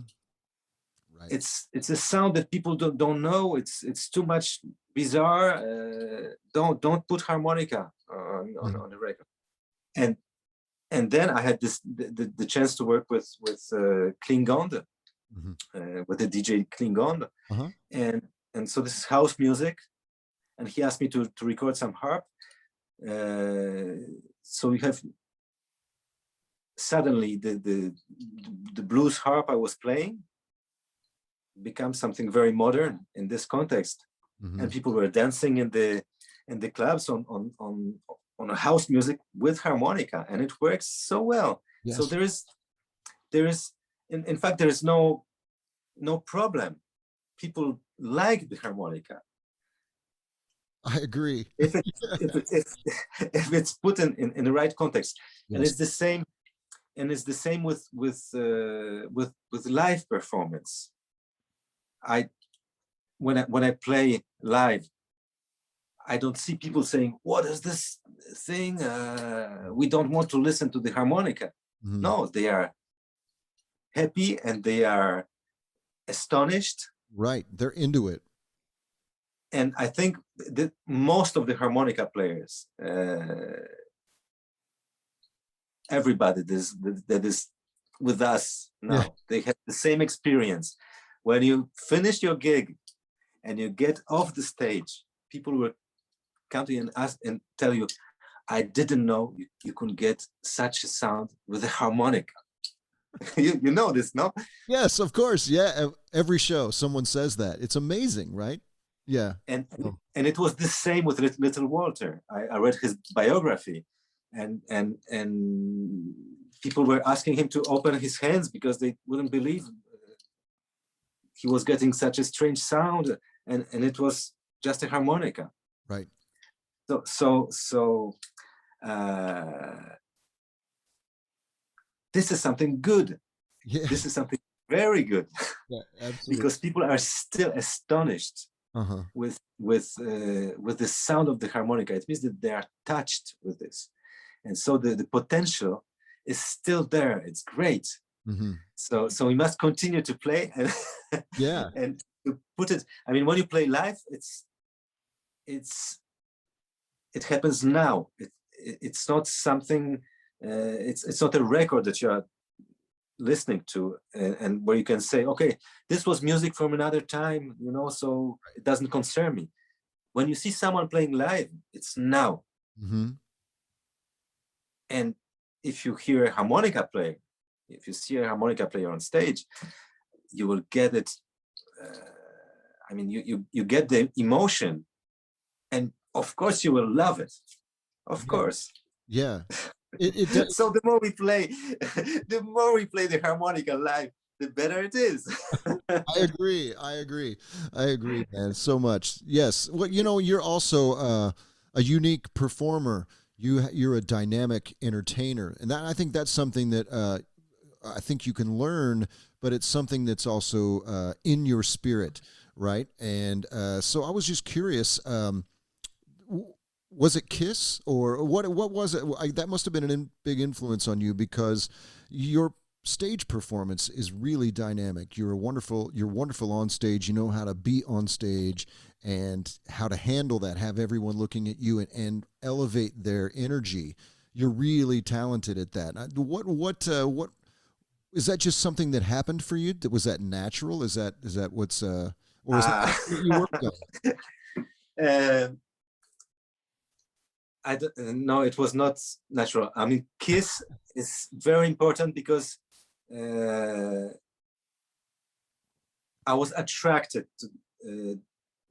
Right. It's a sound that people don't know. It's too much bizarre. Don't put harmonica on the record. And then I had the chance to work with Klingon, with the DJ Klingon, and so this is house music, and he asked me to record some harp. So we have suddenly the blues harp I was playing becomes something very modern in this context, and people were dancing in the clubs on a house music with harmonica, and it works so well. Yes. So there is in fact there is no problem. People like the harmonica. I agree. If it's put in the right context. Yes. And it's the same with live performance. When I play live, I don't see people saying, "What is this thing? We don't want to listen to the harmonica." No, they are happy and they are astonished. Right, they're into it. And I think that most of the harmonica players, everybody that is with us now, they have the same experience. When you finish your gig and you get off the stage, people will come to you and ask and tell you, "I didn't know you could get such a sound with a harmonica." you know this, no? Yes, of course. Yeah, every show someone says that. It's amazing, right? Yeah. And it was the same with Little Walter. I read his biography, and people were asking him to open his hands because they wouldn't believe he was getting such a strange sound, and it was just a harmonica. Right. So this is something good. Yeah. This is something very good. Yeah, absolutely. Because people are still astonished with the sound of the harmonica. It means that they are touched with this, and so the potential is still there. It's great. So we must continue to play and and to put it. I mean, when you play live, it happens now. It's not something. It's not a record that you are listening to, and where you can say, "Okay, this was music from another time," so it doesn't concern me. When you see someone playing live, it's now. And if you hear a harmonica player, if you see a harmonica player on stage, you will get it. I mean, you get the emotion, and of course you will love it. Of course. Yeah. So the more we play the harmonica live, the better it is. I agree, man, so much. Yes. Well, you're also a unique performer. You're a dynamic entertainer, and I think that's something that I think you can learn, but it's something that's also in your spirit, right? And so I was just curious. Was it Kiss, or what was it? That must have been a big influence on you, because your stage performance is really dynamic. You're wonderful on stage. You know how to be on stage and how to handle that, have everyone looking at you and elevate their energy. You're really talented at that. What is that? Just something that happened for you? Was that natural? Is that what's or is that you worked on? No, it was not natural. I mean, Kiss is very important because I was attracted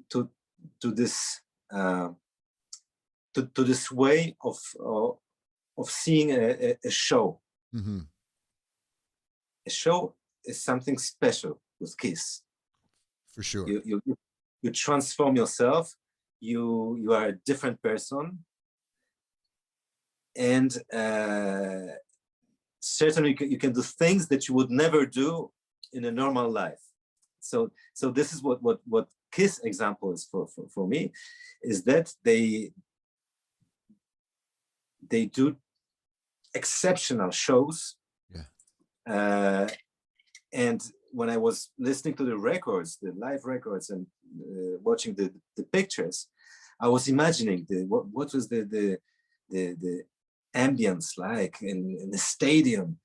to this to this way of seeing a show. A show is something special with Kiss. For sure. You transform yourself. You are a different person. and certainly you can do things that you would never do in a normal life. So this is what KISS example is for me, is that they do exceptional shows. Yeah. And when I was listening to the records, the live records, and watching the pictures, I was imagining what was the ambience like in the stadium,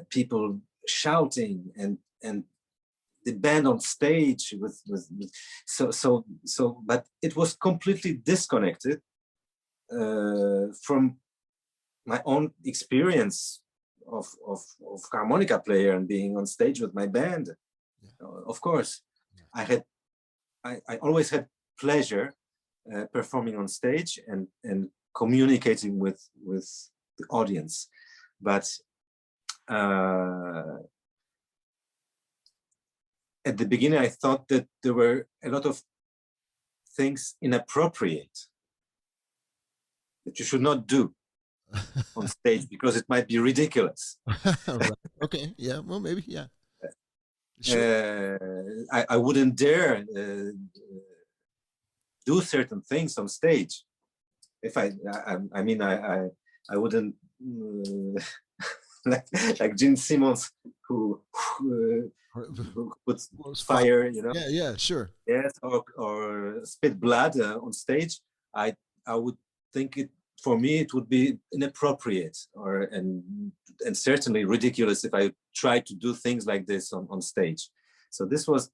people shouting, and the band on stage with but it was completely disconnected from my own experience of harmonica player and being on stage with my band. Yeah. Of course, yeah. I always had pleasure performing on stage and communicating with the audience, but at the beginning I thought that there were a lot of things inappropriate that you should not do on stage because it might be ridiculous. Right. Okay. Yeah. Well, maybe. Yeah. Sure. I wouldn't dare do certain things on stage. If I mean, I wouldn't like Gene Simmons who puts fire, you know. Yeah. Yeah. Sure. Yes, or spit blood on stage. I would think it. For me, it would be inappropriate and certainly ridiculous if I tried to do things like this on stage. So this was,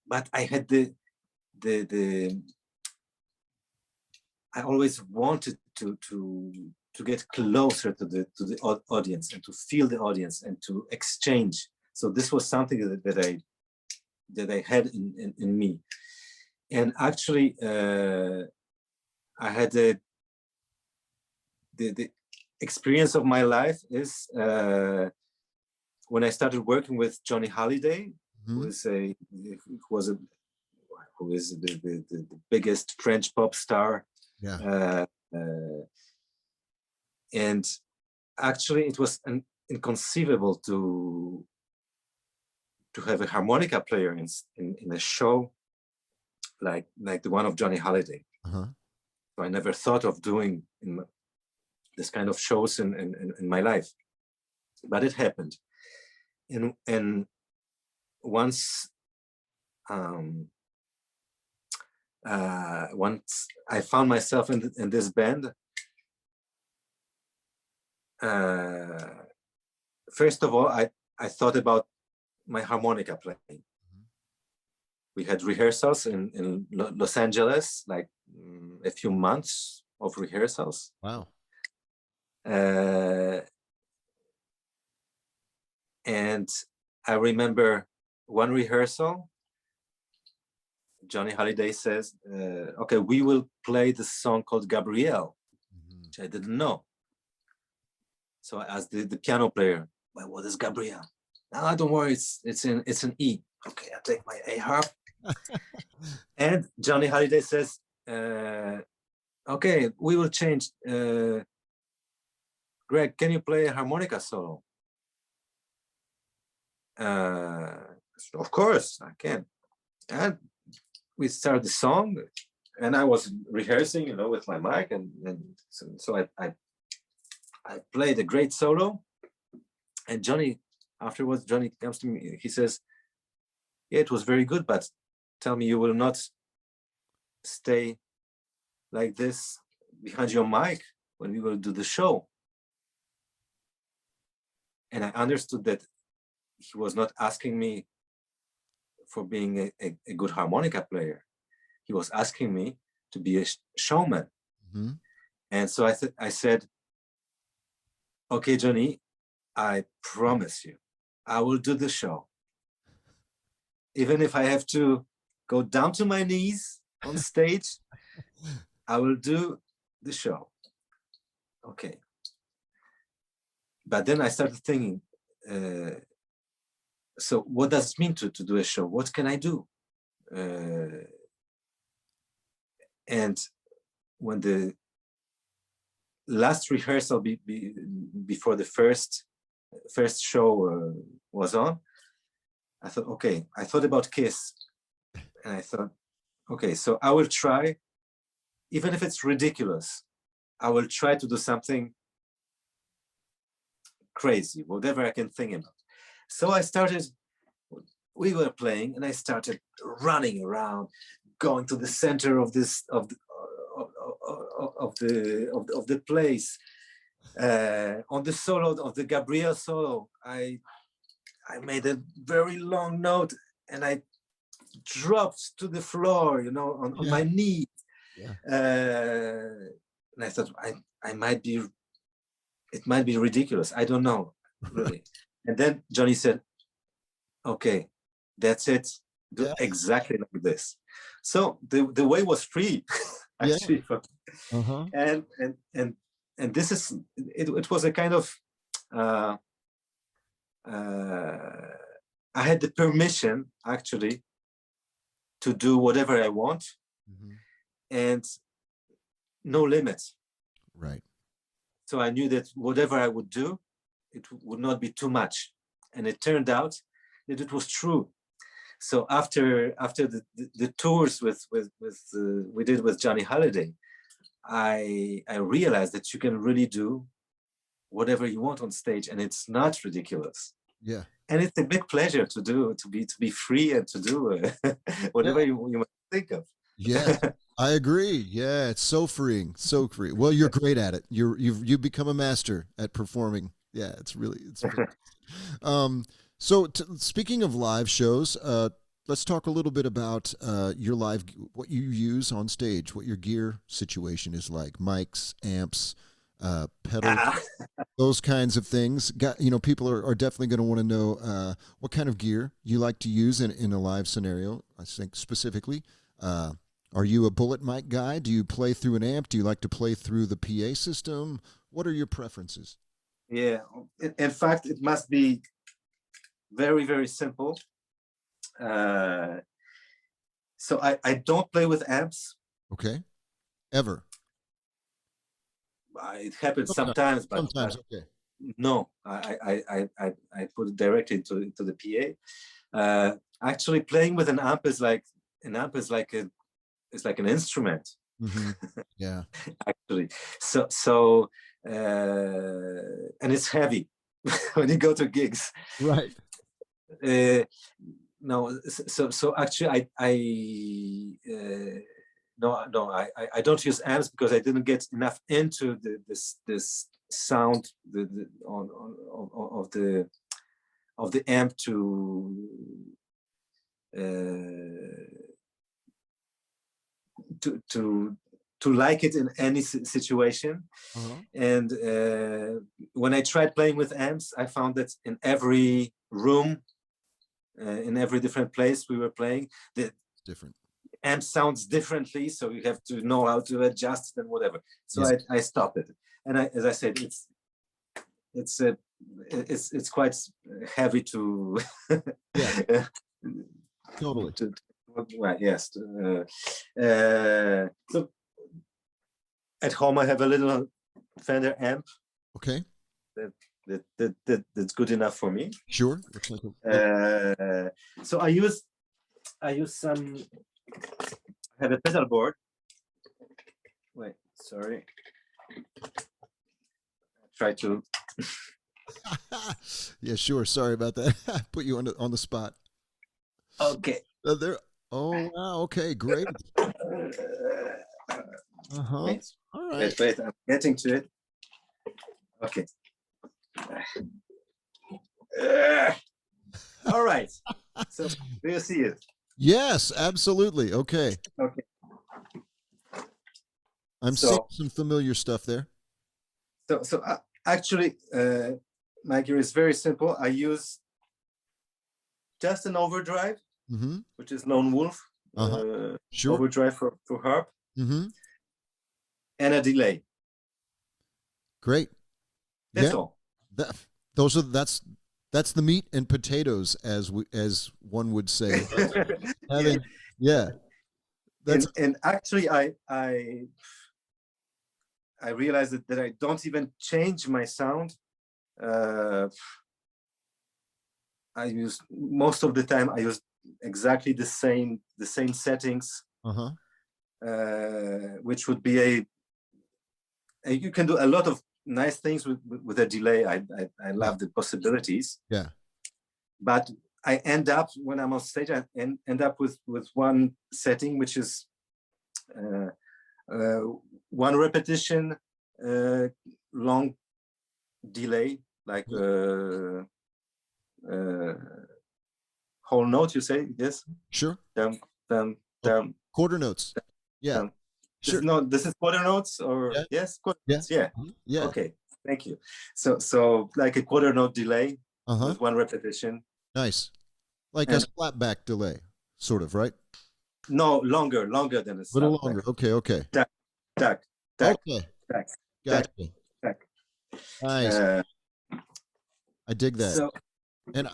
but I had I always wanted to get closer to the audience and to feel the audience and to exchange. So this was something that I had in me, and actually. I had the experience of my life is when I started working with Johnny Hallyday, who is the biggest French pop star. Yeah. And actually, it was inconceivable to have a harmonica player in a show like the one of Johnny Hallyday. Uh-huh. So I never thought of doing this kind of shows in my life, but it happened. And once I found myself in this band, first of all, I thought about my harmonica playing. We had rehearsals in Los Angeles, like a few months of rehearsals. Wow. And I remember one rehearsal, Johnny Hallyday says, okay, we will play the song called Gabrielle, which I didn't know. So I asked the piano player, well, what is Gabrielle? No, don't worry, it's an E. Okay, I take my A harp. And Johnny Hallyday says, okay, we will change. Greg, can you play a harmonica solo? Of course, I can. And we started the song, and I was rehearsing, with my mic, and so I played a great solo. And afterwards, Johnny comes to me. He says, yeah, it was very good, but tell me you will not stay like this behind your mic when we will do the show. And I understood that he was not asking me for being a good harmonica player. He was asking me to be a showman. Mm-hmm. And so I said, okay, Johnny, I promise you, I will do the show. Even if I have to go down to my knees on stage, I will do the show. Okay. But then I started thinking, so what does it mean to do a show? What can I do? And when last rehearsal before the first show was on, I thought, okay, I thought about Kiss, and I thought, okay, so I will try, even if it's ridiculous, I will try to do something crazy, whatever I can think about. So we were playing, and I started running around, going to the center of the place. On the solo of the Gabriel solo, I made a very long note, and I dropped to the floor, on my knees. Yeah. And I thought, it might be ridiculous. I don't know, really. And then Johnny said, okay, that's it. Do exactly like this. So the way was free, actually. And this is, it was a kind of, I had the permission, actually, to do whatever I want, and no limits. Right. So I knew that whatever I would do, it would not be too much. And it turned out that it was true. So after the tours we did with Johnny Hallyday, I realized that you can really do whatever you want on stage, and it's not ridiculous. Yeah. And it's a big pleasure to be free and to do whatever you might think of. Yeah, I agree. Yeah, it's so freeing, so free. Well, you're great at it. You've become a master at performing. Yeah, it's really. So speaking of live shows, let's talk a little bit about your what you use on stage, what your gear situation is like, mics, amps, pedals, those kinds of things. People are definitely going to want to know what kind of gear you like to use in a live scenario. I think specifically. Are you a bullet mic guy? Do you play through an amp? Do you like to play through the PA system? What are your preferences? Yeah, in fact, it must be very, very simple. So I don't play with amps. Okay. Ever? It happens sometimes, but okay. No, I put it directly into the PA. Actually, playing with an amp is like an instrument. Yeah. Actually, so and it's heavy when you go to gigs. Right. No, so actually, no, I don't use amps because I didn't get enough into this sound of the amp to like it in any situation. And when I tried playing with amps, I found that in every room, in every different place we were playing, the different amp sounds differently, so you have to know how to adjust and whatever. So I stopped it, and as I said, it's quite heavy to totally. Yes. So at home I have a little Fender amp. Okay. That's good enough for me. Sure. So I use some. I have a pedal board. Wait, sorry. Try to. Yeah, sure. Sorry about that. Put you on the spot. Okay. There. Oh wow. Okay. Great. Wait, all right. Wait. I'm getting to it. Okay. All right. So do you see it? Yes, absolutely. Okay. Okay. I'm seeing some familiar stuff there. So actually, my gear is very simple. I use just an overdrive, which is Lone Wolf. Sure. Overdrive for harp. And a delay. Great. That's all. That's the meat and potatoes, as one would say. Yeah. And actually, I realized that I don't even change my sound. I use most of the time. I use exactly the same settings, which would be you can do a lot of nice things with a delay. I love the possibilities. Yeah. But I end up when I'm on stage, I end up with one setting, which is one repetition, long delay, like whole note. You say yes? Sure. Quarter notes. Yeah. Sure. This is quarter notes, or yes, quarter notes. Yeah. Yeah. Okay. Thank you. So like a quarter note delay with one repetition. Nice. Like a slapback delay, sort of, right? No, longer than a slapback. Little longer. Okay. Tack. Okay. Tack. Nice. I dig that. So, and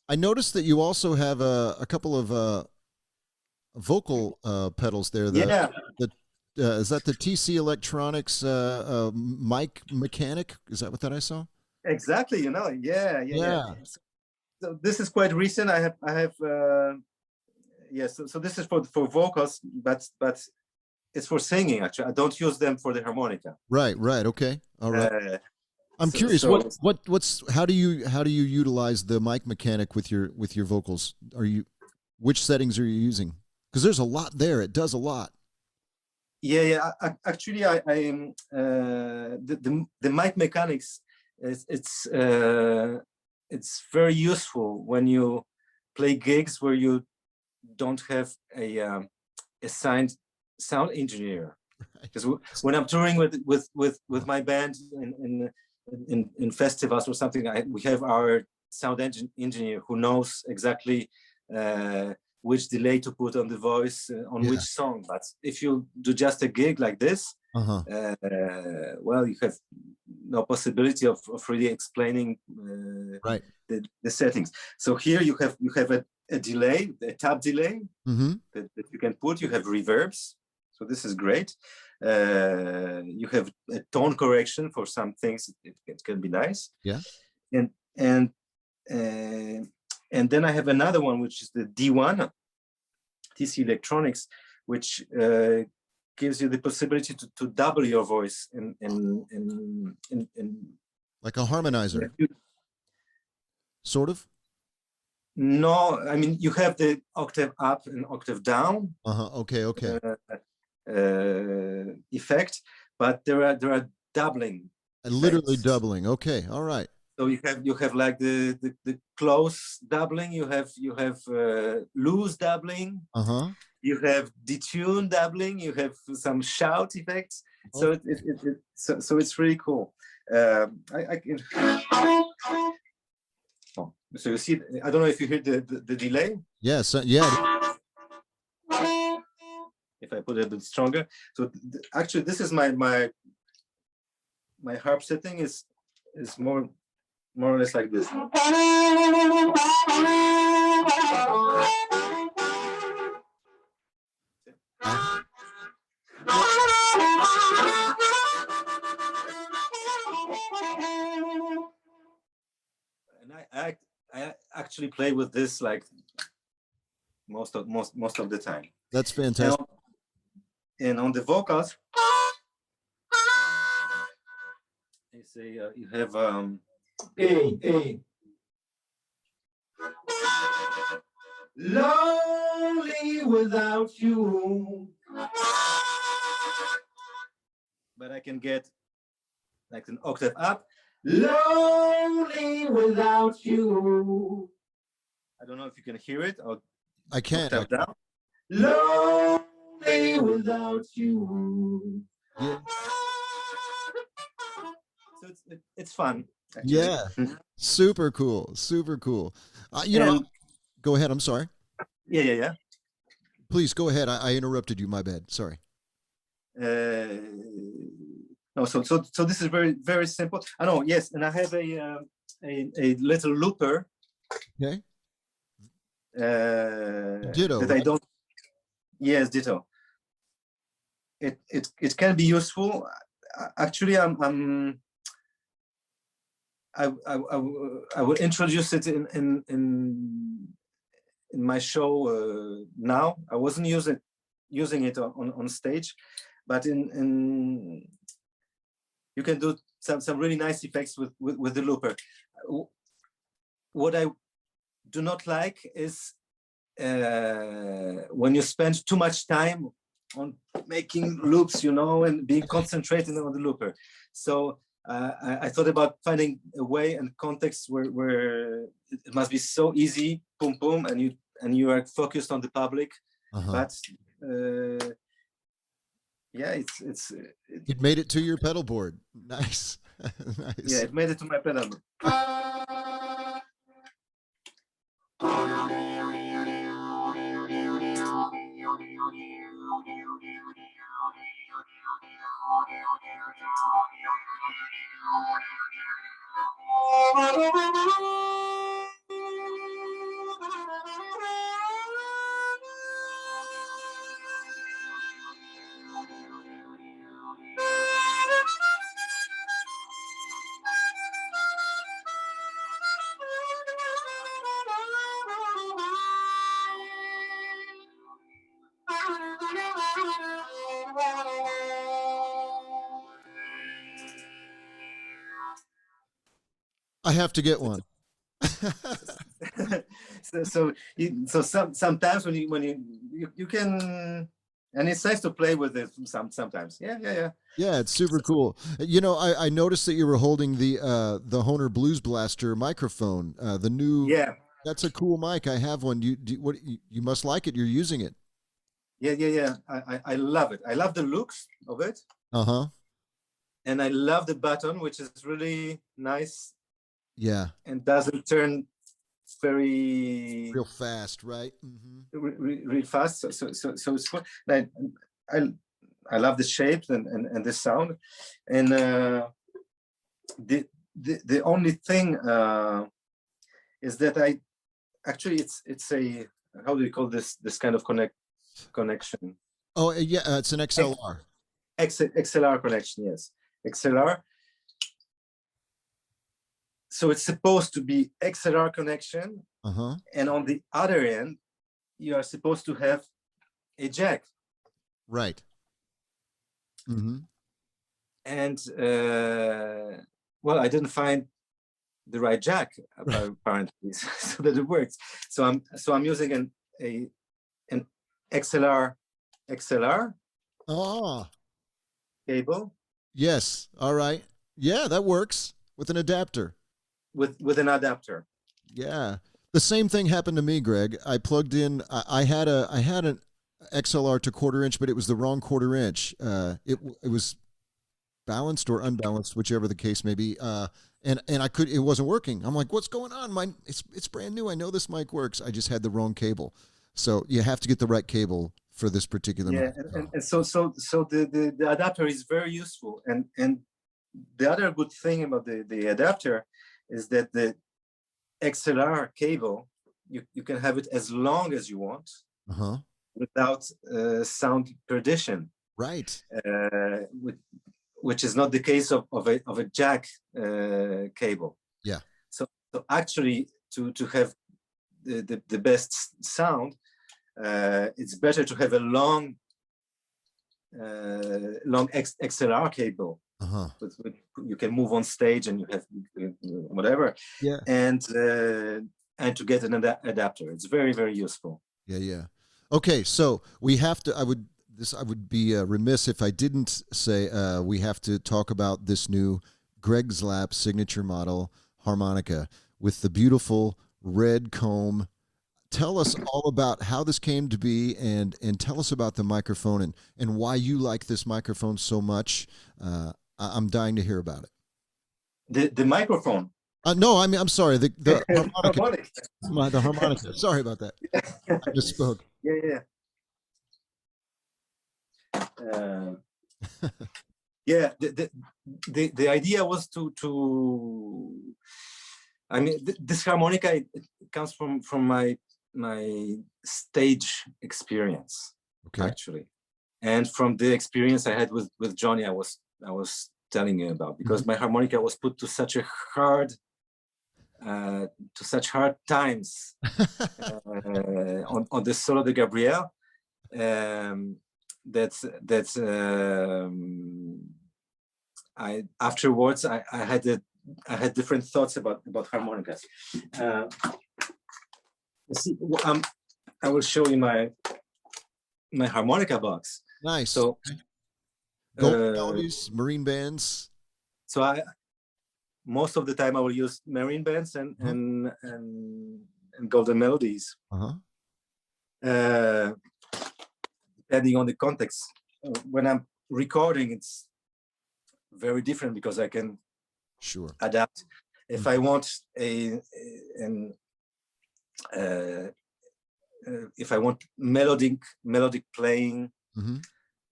I noticed that you also have a couple of vocal pedals there. Is that the TC Electronics mic mechanic? Is that what that I saw? Exactly. Yeah. So this is quite recent. I have yes. So this is for vocals, but it's for singing. Actually, I don't use them for the harmonica. Right. Okay. All right. I'm curious. How do you utilize the mic mechanic with your vocals? Which settings are you using? Because there's a lot there. It does a lot. Yeah. Actually, I the mic mechanics it's very useful when you play gigs where you don't have a assigned sound engineer. Because when I'm touring with my band in festivals or something, we have our sound engineer who knows exactly which delay to put on the voice on which song. But if you do just a gig like this, well, you have no possibility of really explaining the settings. So here you have a delay, a tap delay that you can put. You have reverbs, so this is great. You have a tone correction for some things. It can be nice. Yeah. And then I have another one, which is the D1 TC Electronics, which gives you the possibility to double your voice in like a harmonizer, sort of. No, I mean you have the octave up and octave down. Okay. Effect, but there are doubling. Literally doubling. Okay. All right. So you have like the close doubling. You have loose doubling. You have detune doubling. You have some shout effects. So so it's really cool. I can. Oh, so you see, I don't know if you hear the delay. Yes. Yeah. If I put it a bit stronger. So actually, this is my harp setting is more or less like this. And I actually play with this like most of the time. That's fantastic. And on the vocals, you say you have A. Lonely without you. But I can get like an octave up. Lonely without you. I don't know if you can hear it. Or I can't. Octave down. Lonely without you. Yeah. So it's fun. Actually. Yeah. Super cool. You know, go ahead. I'm sorry. Yeah. Please go ahead. I interrupted you. My bad. Sorry. No, so this is very, very simple. I know, yes, and I have a little looper. Okay. Ditto. That I don't. Yes, ditto. It can be useful. actually, I will introduce it in my show now. I wasn't using it on stage, but in you can do some really nice effects with the looper. What I do not like is when you spend too much time on making loops, and being concentrated on the looper. So I thought about finding a way and context where it must be so easy, boom, boom, and you are focused on the public. But yeah, it made it to your pedal board. Nice. Nice. Yeah, it made it to my pedal board. I have to get one. Sometimes when you can, and it's nice to play with it sometimes. Yeah, it's super cool. I noticed that you were holding the Hohner Blues Blaster microphone, the new. Yeah, that's a cool mic. I have one. You must like it. You're using it. Yeah. I love it. I love the looks of it. And I love the button, which is really nice. Yeah. And doesn't turn real fast, right? Real fast. So it's cool. I love the shape and the sound. And the only thing is that it's a, how do you call this kind of connection? Oh yeah, it's an XLR. XLR connection, yes. XLR. So it's supposed to be XLR connection, and on the other end, you are supposed to have a jack. Right. And well, I didn't find the right jack apparently, so that it works. So I'm using an XLR cable. Yes. All right. Yeah, that works with an adapter. With an adapter. Yeah. The same thing happened to me, Greg. I plugged in. I had an XLR to 1/4 inch, but it was the wrong 1/4 inch. It was balanced or unbalanced, whichever the case may be. And it wasn't working. I'm like, what's going on? It's brand new. I know this mic works. I just had the wrong cable. So you have to get the right cable for this particular mic. And so the adapter is very useful. And the other good thing about the adapter is that the XLR cable, you can have it as long as you want without sound perdition. Right. Which is not the case of a jack cable. Yeah. So actually, to have the best sound, it's better to have a long XLR cable. You can move on stage and you have whatever. Yeah. And to get an adapter, it's very, very useful. Yeah. Okay, so we have to. I would be remiss if I didn't say we have to talk about this new Greg Zlap signature model harmonica with the beautiful red comb. Tell us all about how this came to be, and tell us about the microphone and why you like this microphone so much. I'm dying to hear about it. The microphone? No, I'm sorry. The harmonica. The harmonica. Sorry about that. I just spoke. Yeah. The idea was to I mean, this harmonica, it comes from my stage experience, actually, and from the experience I had with Johnny. I was telling you about, because my harmonica was put to such a hard times on the solo de Gabriel, that I afterwards I had different thoughts about harmonicas. See, I will show you my harmonica box. Nice. So gold melodies, marine bands. So most of the time I will use marine bands and golden melodies. Depending on the context. When I'm recording, it's very different because I can adapt. If I want if I want melodic playing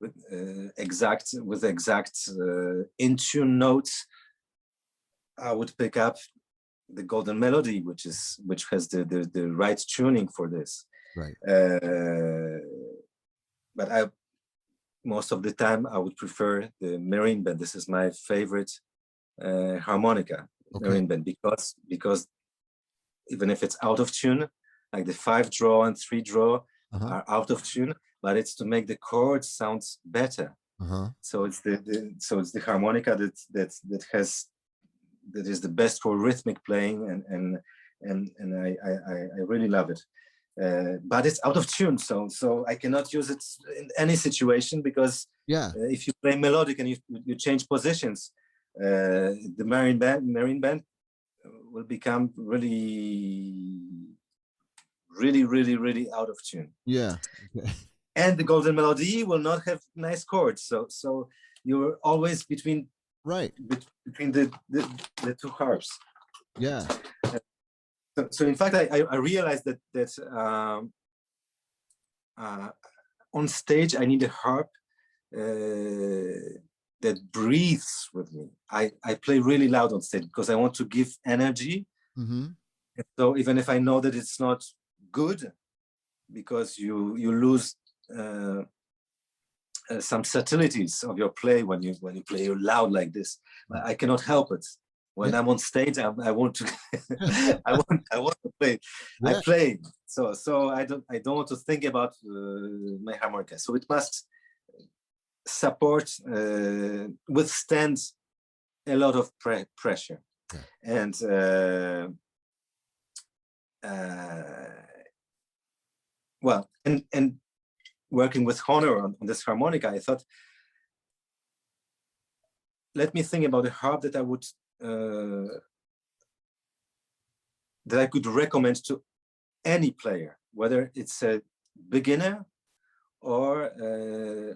with exact in tune notes, I would pick up the golden melody, which has the right tuning for this. Right. But most of the time I would prefer the marine band. This is my favorite harmonica, marine band, because even if it's out of tune, like the 5-draw and 3-draw are out of tune, but it's to make the chords sound better. So it's the harmonica that is the best for rhythmic playing, and I really love it. But it's out of tune, so I cannot use it in any situation, because if you play melodic and you change positions, the marine band will become really out of tune. Yeah. Okay. And the golden melody will not have nice chords, so you're always between the two harps. Yeah. So in fact, I realized that on stage I need a harp that breathes with me. I play really loud on stage because I want to give energy. So even if I know that it's not good, because you lose some subtleties of your play when you play loud like this, I cannot help it. When I'm on stage, I want to I want to play. I play. So I don't want to think about my harmonica. So it must withstand a lot of pressure. And and working with Hohner on this harmonica, I thought, let me think about a harp that I would that I could recommend to any player, whether it's a beginner or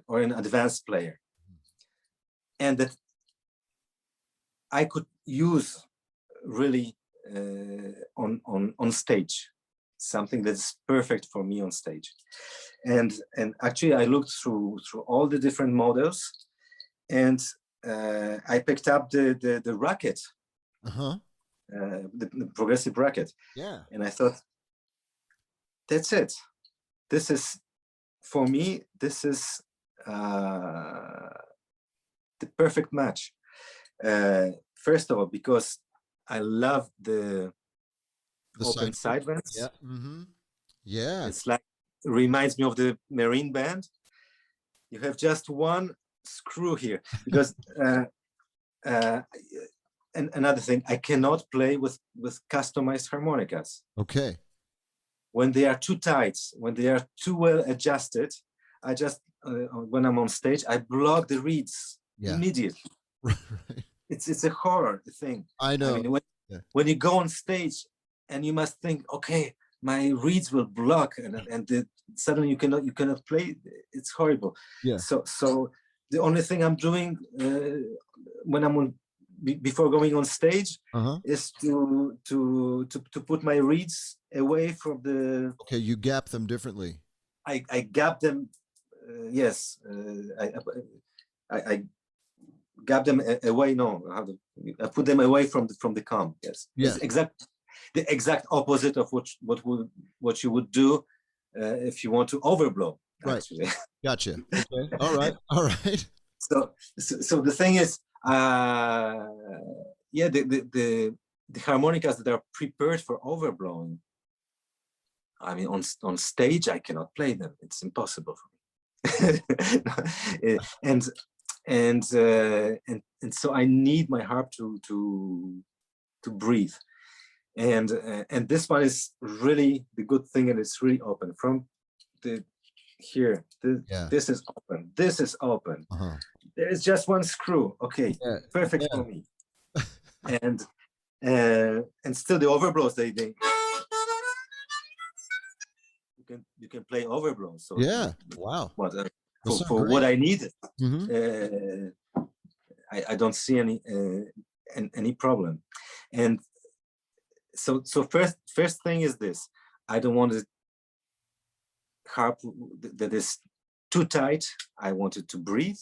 an advanced player, and that I could use really on stage, something that's perfect for me on stage. And actually I looked through all the different models, and I picked up the Rocket, the progressive Rocket. And I thought, that's it. This is, for me, this is the perfect match. First of all, because I love the open sidebands. It's like, reminds me of the marine band. You have just one screw here, because and another thing, I cannot play with customized harmonicas. When they are too tight, when they are too well adjusted, I just when I'm on stage, I block the reeds immediately. It's a horror thing. I know. I mean, when you go on stage and you must think, okay, my reeds will block, and suddenly you cannot play. It's horrible. So the only thing I'm doing when I'm before going on stage is to put my reeds away from the. You gap them differently. I gap them. Yes, I gap them away. No, I put them away from the comb. Yes. It's the exact opposite of what you would do if you want to overblow. Actually. Gotcha. Okay. All right. So the thing is, yeah, the harmonicas that are prepared for overblowing, I mean, on stage I cannot play them. It's impossible for me. and so I need my harp to breathe. And this one is really the good thing, and it's really open from the here. This is open. This is open. There is just one screw. Okay, perfect for me. And still the overblows, they you can play overblows. So wow. For what I needed, I don't see any problem. And so first thing is this: I don't want a harp that is too tight. I want it to breathe.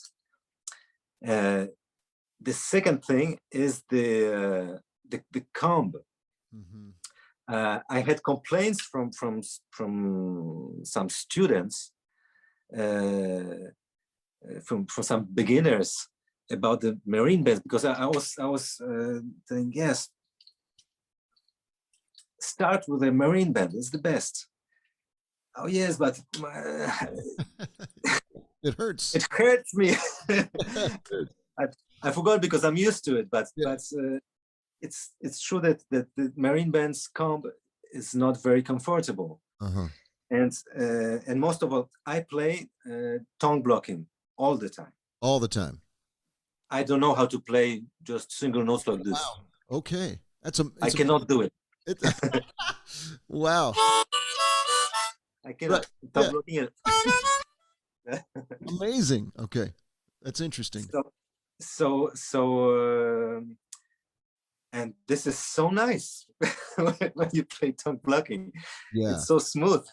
The second thing is the comb. I had complaints from some students, from some beginners about the marine bands, because I was saying, yes, start with a marine band, it's the best. Oh yes, but it hurts. It hurts me. I forgot because I'm used to it, but it's true that the marine band's comb is not very comfortable. And most of all, I play tongue blocking all the time. All the time. I don't know how to play just single notes like this. Wow. Okay, I cannot do it. Wow. I cannot. Tongue blocking it. Amazing. Okay, that's interesting. So and this is so nice when you play tongue blocking. It's so smooth.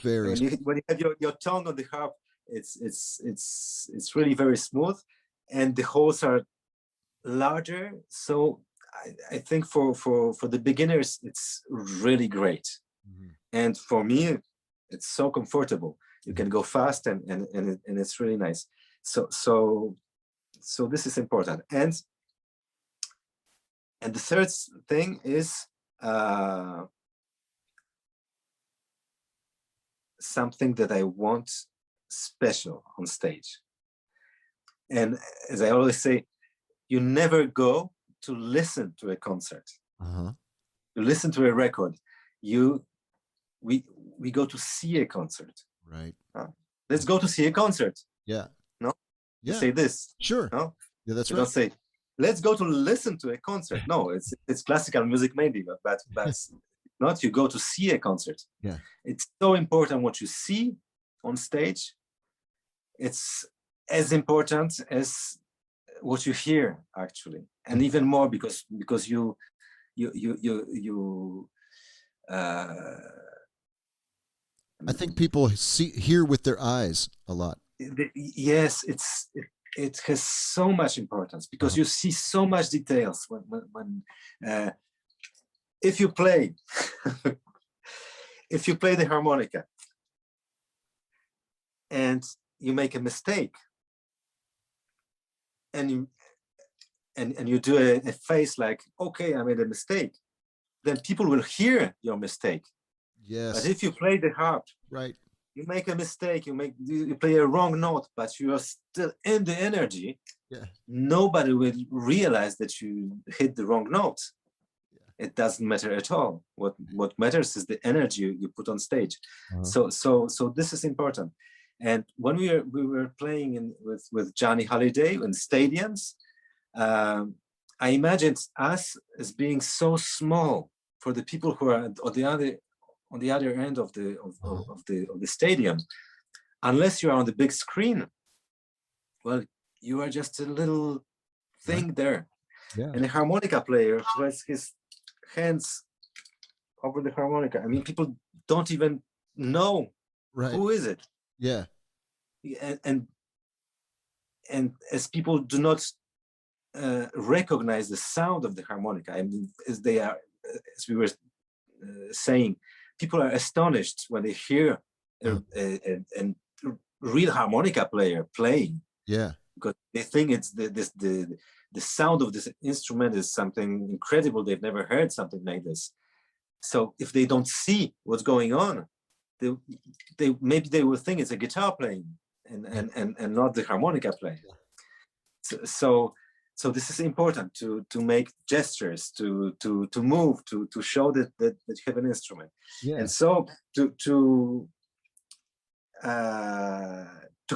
Very. When you have your tongue on the harp, it's really very smooth, and the holes are larger. So I think for the beginners, it's really great. And for me, it's so comfortable. You can go fast, and it's really nice. So this is important. And the third thing is something that I want special on stage. And as I always say, you never go to listen to a concert. You listen to a record. We go to see a concert. Right. Let's go to see a concert. Yeah. No? Yeah. You say this. Sure. No? Yeah, that's you right. Don't say, let's go to listen to a concert. No, it's classical music mainly, but not you go to see a concert. Yeah. It's so important what you see on stage. It's as important as what you hear, actually, and even more because you I think people hear with their eyes a lot. Yes, it has so much importance because you see so much details when if you play if you play the harmonica and you make a mistake and you do a face like, okay, I made a mistake, then people will hear your mistake. Yes. But if you play the harp, right, you make a mistake, you play a wrong note, but you are still in the energy. Yeah. Nobody will realize that you hit the wrong note. Yeah. It doesn't matter at all. What matters is the energy you put on stage. So this is important. And when we were playing with Johnny Holiday in stadiums, I imagined us as being so small for the people who are on the other end of the stadium. Unless you are on the big screen, well, you are just a little thing there. Yeah. And a harmonica player who has his hands over the harmonica, I mean, people don't even know who is it. Yeah. And as people do not recognize the sound of the harmonica, I mean, as we were saying, people are astonished when they hear a real harmonica player playing. Yeah. because they think it's the sound of this instrument is something incredible. They've never heard something like this. So if they don't see what's going on, they maybe they will think it's a guitar playing and not the harmonica playing. So this is important to make gestures, to move, to show that you have an instrument. Yeah. And so to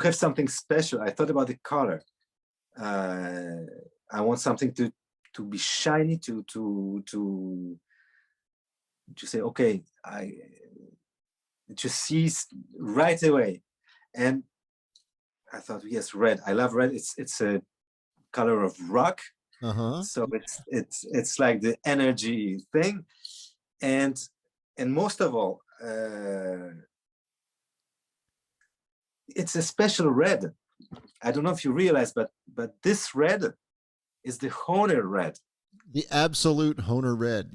have something special, I thought about the color. I want something to be shiny, to say, okay, I just see right away. And I thought, yes, red. I love red. It's a color of rock. So it's like the energy thing, and most of all, it's a special red. I don't know if you realize, but this red is the Hohner red. The absolute Hohner red.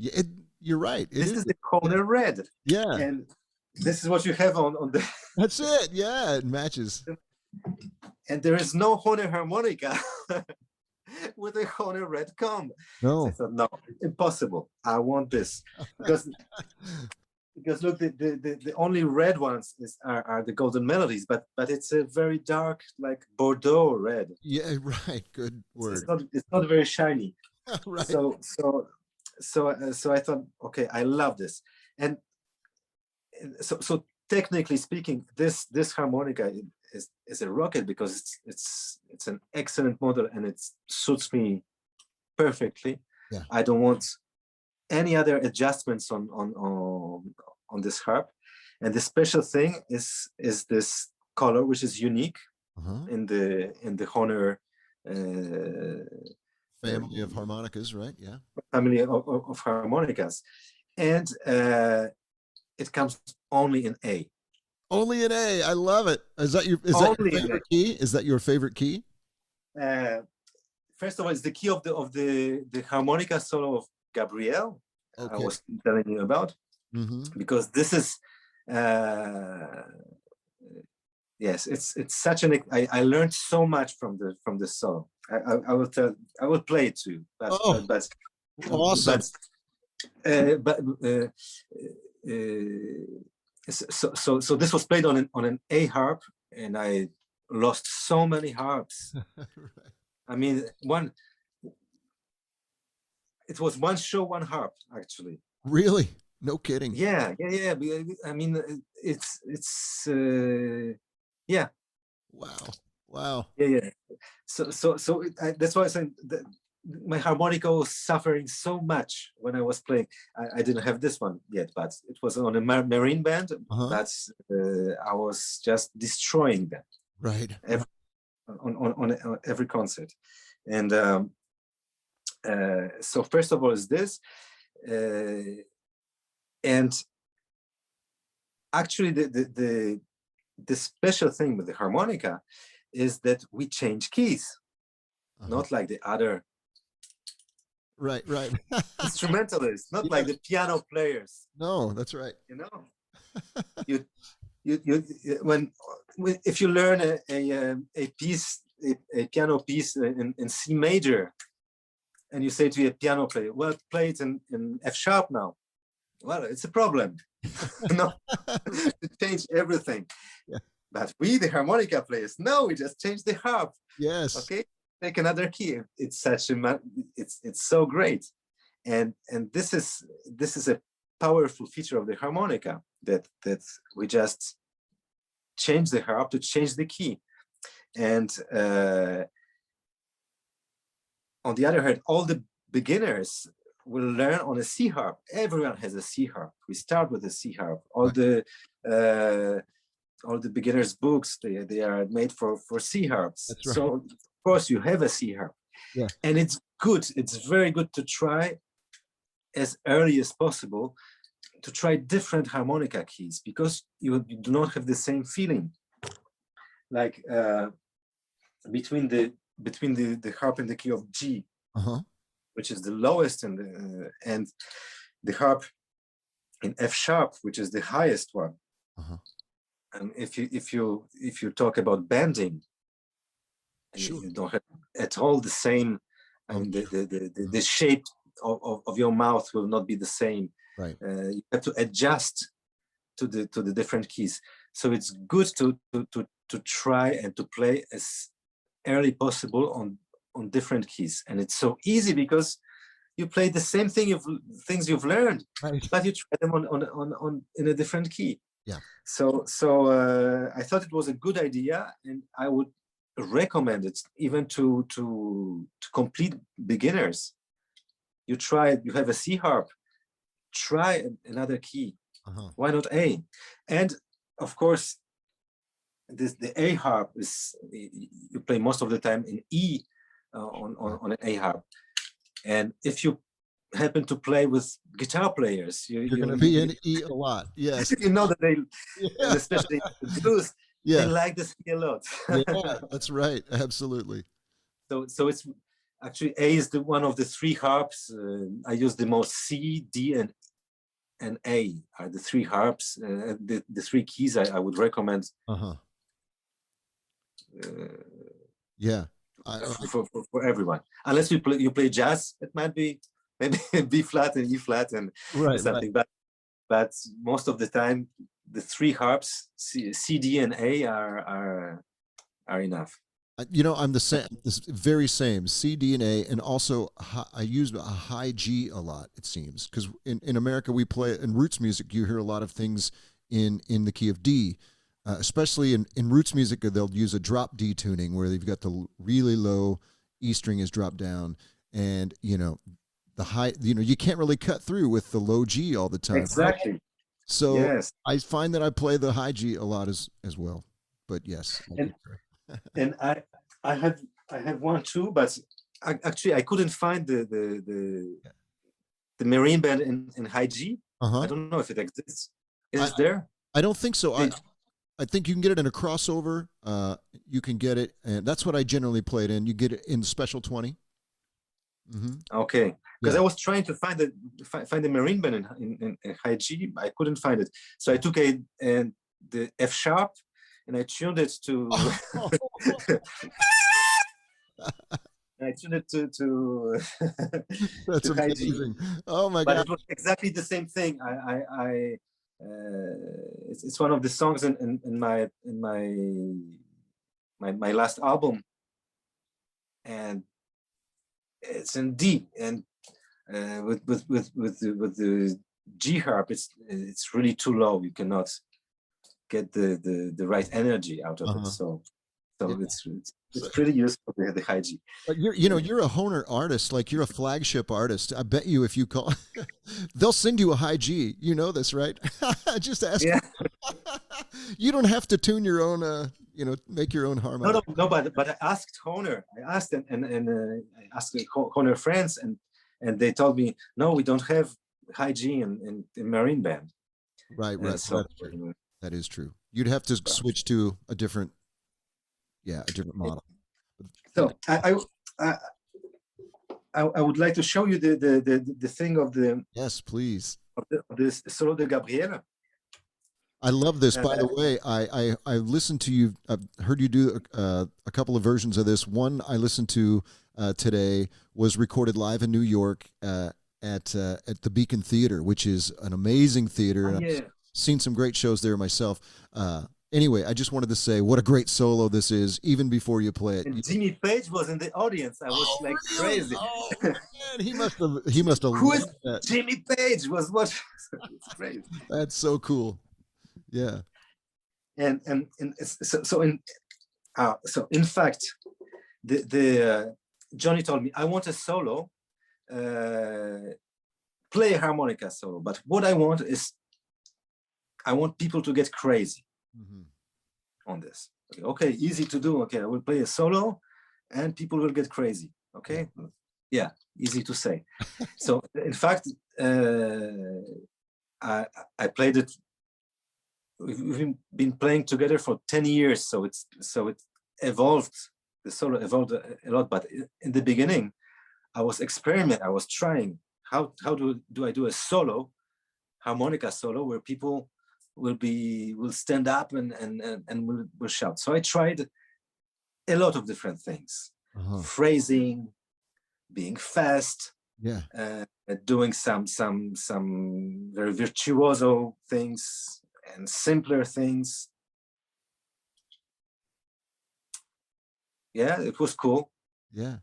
You're right. This is the Hohner red. Yeah. And this is what you have on the. That's it. Yeah, it matches. And there is no Hohner harmonica with a Hohner red comb. No. So I thought, no, impossible. I want this because look, the only red ones are the Golden Melodies, but it's a very dark, like Bordeaux red. Yeah, right. Good word. It's not very shiny. Right. So I thought, okay, I love this, and so technically speaking, this harmonica is a Rocket because it's an excellent model and it suits me perfectly. Yeah. I don't want any other adjustments on this harp, and the special thing is this color, which is unique in the Hohner family of harmonicas, right? Yeah, family of harmonicas, and it comes only in A. Only an A. I love it. Is that your favorite key? Is that your favorite key? First of all, it's the key of the harmonica solo of Gabriel. Okay. I was telling you about, because this is yes, it's such an. I learned so much from the solo. I will play it to you. But awesome. So this was played on an A harp, and I lost so many harps. Right. I mean, it was one show, one harp, actually. Really? No kidding. Yeah. I mean, it's yeah. Wow. Yeah. So that's why I said that my harmonica was suffering so much when I was playing. I didn't have this one yet, but it was on a marine band. That's I was just destroying them. Right. On every concert, and so first of all is this, and actually the special thing with the harmonica is that we change keys, not like the other right instrumentalists, not like the piano players. No, that's right. You know, you if you learn a piece, a piano piece in C major, and you say to a piano player, well, play it in F sharp now. Well, it's a problem. No, to change everything. Yeah. But we, the harmonica players, no, we just change the harp. Yes. Okay, take another key. It's such a it's so great, and this is a powerful feature of the harmonica that we just change the harp to change the key. And on the other hand, all the beginners will learn on a C harp. Everyone has a C harp. We start with a C harp. All the beginners books, they are made for C harps. That's right. So of course you have a C harp. Yeah. And it's good. It's very good to try as early as possible to try different harmonica keys, because you do not have the same feeling. Like between the harp and the key of G, which is the lowest, and the harp in F sharp, which is the highest one. And if you talk about bending, Sure. You don't have at all the same. I mean, the shape of your mouth will not be the same. Right. You have to adjust to the different keys. So it's good to try and to play as early possible on different keys. And it's so easy because you play the same things you've learned, Right. but you try them on in a different key. Yeah. So I thought it was a good idea, and I would recommend it even to complete beginners. You have a C harp, try another key. Why not A? And of course, the A harp is, you play most of the time in E on an A harp. And if you happen to play with guitar players, you're going to be in E a lot. Yes. You know that they, and especially the blues, they like the C a lot. Yeah, that's right. Absolutely. So it's actually A is one of the three harps. I use the most. C, D, and A are the three harps, the three keys I would recommend. Yeah. For everyone, unless you play jazz, it might be maybe B flat and E flat and something. Right. But most of the time, the three harps, C, D, and A are enough. You know, I'm the same, this very same C, D, and A, and also I use a high G a lot. It seems because in America we play in roots music. You hear a lot of things in the key of D. Especially in roots music, they'll use a drop D tuning where they've got the really low E string is dropped down, and the high. You can't really cut through with the low G all the time. Exactly. So yes. I find that I play the high G a lot as well. But yes. And I had one too, but actually I couldn't find the marine band in high G. I don't know if it exists. Is it there? I don't think so. I think you can get it in a crossover. You can get it, and that's what I generally play it in. You get it in Special 20. Okay, because I was trying to find the marine band in high G. I couldn't find it, so I took the F sharp and I tuned it to. I tuned it to That's to amazing. Oh my God! But it was exactly the same thing. It's one of the songs in my last album, and it's in D, and with the G harp, it's really too low. You cannot get the right energy out of it. So it's pretty useful to have the high G. But you're a Hohner artist, like you're a flagship artist. I bet you if you call, they'll send you a high G. You know this, right? Just ask. Yeah. You don't have to tune your own, make your own harmony. No, but I asked Hohner. I asked them, and I asked the Hohner friends, and they told me, no, we don't have high G in marine band. Right. So that is true. You'd have to switch to a different model. So I would like to show you the thing of the. Yes, please. Of this solo de Gabriele. I love this. By the way, I listened to you. I've heard you do a couple of versions of this. One I listened to today was recorded live in New York at the Beacon Theater, which is an amazing theater. And I've seen some great shows there myself. Anyway, I just wanted to say what a great solo this is, even before you play it. And Jimmy Page was in the audience. I was like really? crazy. Oh, man, he must have. Who is that? Jimmy Page was watching. It's crazy. That's so cool. Yeah. And so in fact, the Johnny told me I want a solo, play a harmonica solo, but what I want is I want people to get crazy on this. Okay, easy to do. Okay, I will play a solo and people will get crazy. Okay, yeah, easy to say. So in fact, I played it. We've been playing together for 10 years, so it evolved. The solo evolved a lot, but in the beginning, I was experimenting. I was trying how do I do a solo, harmonica solo, where people will stand up and will shout. So I tried a lot of different things. Phrasing, being fast, doing some very virtuoso things and simpler things. Yeah, it was cool. Yeah.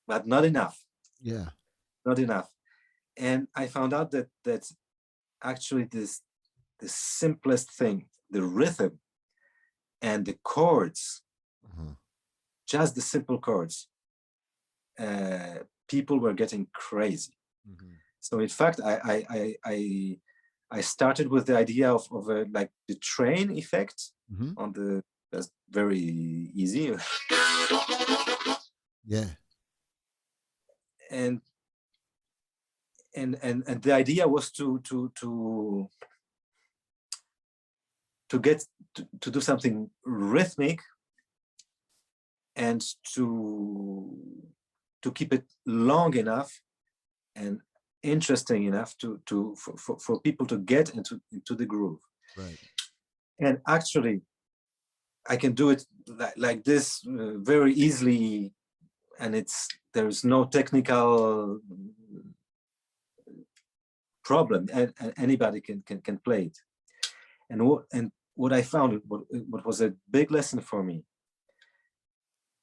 But not enough. Yeah. Not enough. And I found out that actually the simplest thing, the rhythm and the chords, just the simple chords, people were getting crazy. So in fact, I started with the idea of a, like the train effect on the, that's very easy. Yeah. And the idea was to get to do something rhythmic and to keep it long enough and interesting enough for people to get into the groove. Right. And actually, I can do it like this very easily, and there's no technical problem, and anybody can play it. And what I found, what was a big lesson for me,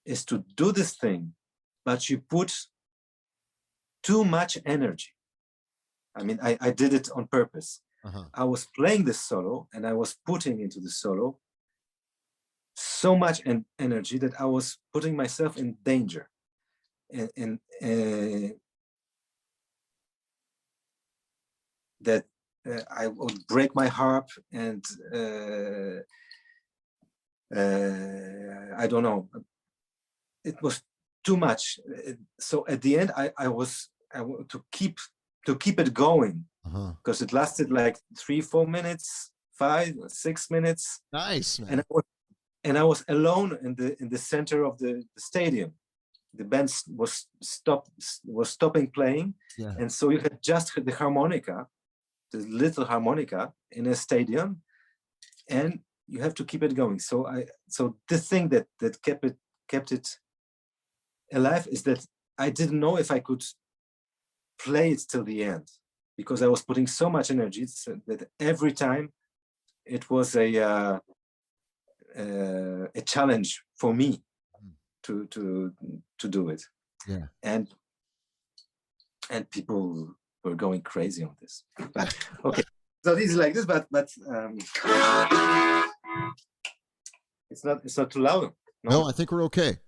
is to do this thing, but you put too much energy. I mean, I did it on purpose. I was playing this solo and I was putting into the solo so much energy that I was putting myself in danger. And that I would break my harp, and I don't know, it was too much. So at the end, I want to keep it going, because it lasted like 3-4 minutes, 5-6 minutes. Nice, man. And I was alone in the center of the stadium. The band was stopping playing, and so you had just the harmonica, the little harmonica in a stadium, and you have to keep it going. So the thing that kept it alive is that I didn't know if I could play it till the end, because I was putting so much energy that every time it was a challenge for me to do it. Yeah. And people were going crazy on this. But okay, so this is like this, but it's not too loud. No, I think we're okay.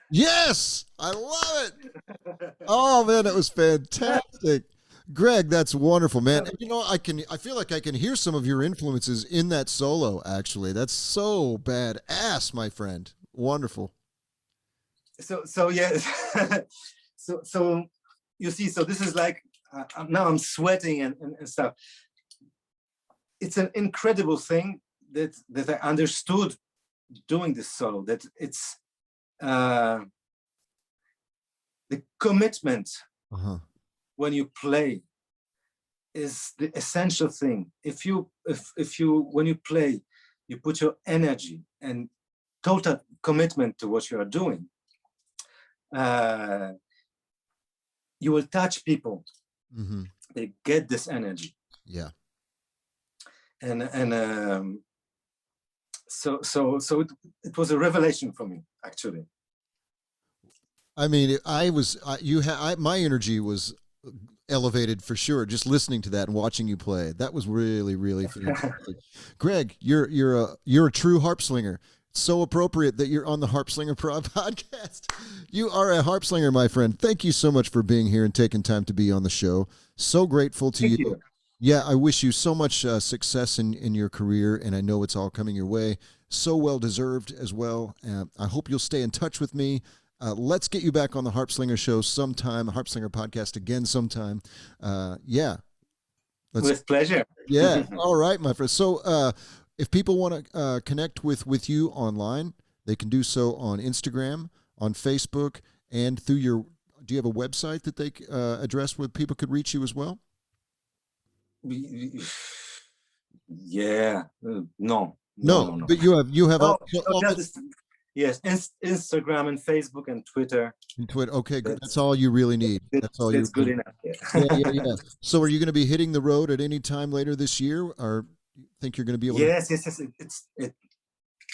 Yes, I love it. Oh man, that was fantastic. Greg, that's wonderful, man. And, I feel like I can hear some of your influences in that solo, actually. That's so badass, my friend. Wonderful. So yeah. So you see, so this is like now I'm sweating and stuff. It's an incredible thing that I understood doing this solo, that it's the commitment when you play is the essential thing. If you when you play, you put your energy and total commitment to what you are doing, you will touch people. They get this energy. Yeah. And so it was a revelation for me, actually. I mean, my energy was elevated for sure just listening to that and watching you play. That was really, really fantastic. Greg, you're a true harp slinger. It's so appropriate that you're on the HARPSLINGER podcast. You are a harp slinger, my friend. Thank you so much for being here and taking time to be on the show. So grateful to Thank you. you. Yeah, I wish you so much success in your career, and I know it's all coming your way. So well deserved as well. I hope you'll stay in touch with me. Let's get you back on the HARPSLINGER show sometime, HARPSLINGER podcast again sometime. Yeah. With pleasure. Yeah. All right, my friend. So if people want to connect with you online, they can do so on Instagram, on Facebook, and through your, do you have a website that they address where people could reach you as well? Yeah. No. But you have all yes, Instagram and Facebook and Twitter. and Twitter. Okay, good. That's all you really need. That's all It's good enough. Yeah. So are you going to be hitting the road at any time later this year, or you think you're going to be able Yes.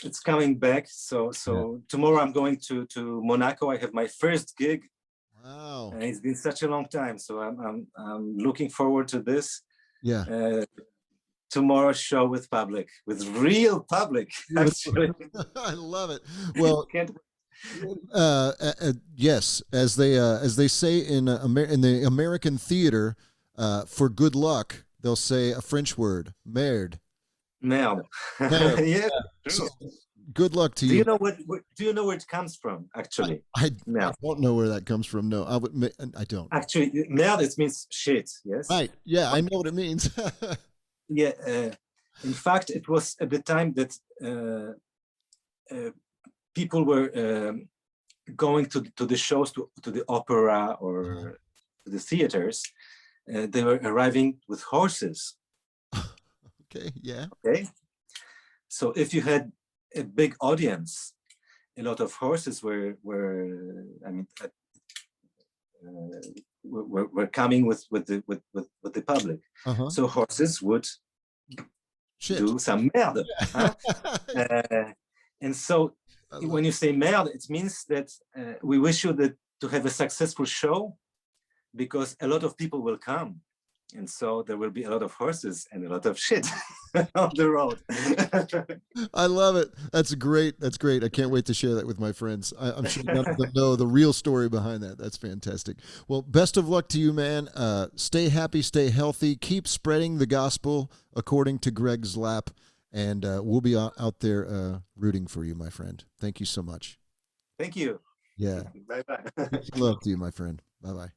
It's coming back. So tomorrow I'm going to Monaco. I have my first gig. Wow. And it's been such a long time. So I'm looking forward to this. Yeah. Tomorrow's show with real public. Actually. I love it. Well, yes, as they say in the American theater, for good luck, they'll say a French word, merde. Merde. Merde. Yeah. So, good luck to you. Do you know where it comes from? Actually, I don't know where that comes from. No, I don't. Actually, merde, it means shit. Yes. Right. Yeah, I know what it means. Yeah. In fact, it was at the time that people were going to the shows, to the opera or to the theaters. They were arriving with horses. Okay. Yeah. Okay. So if you had a big audience, a lot of horses were coming with the public. So horses would do some merde. Huh? And so when you say merde, it means that we wish you to have a successful show, because a lot of people will come. And so there will be a lot of horses and a lot of shit on the road. I love it. That's great. That's great. I can't wait to share that with my friends. I'm sure none of them know the real story behind that. That's fantastic. Well, best of luck to you, man. Stay happy, stay healthy, keep spreading the gospel according to Greg Zlap, and we'll be out there rooting for you, my friend. Thank you so much. Thank you. Yeah. Bye-bye. Love to you, my friend. Bye-bye.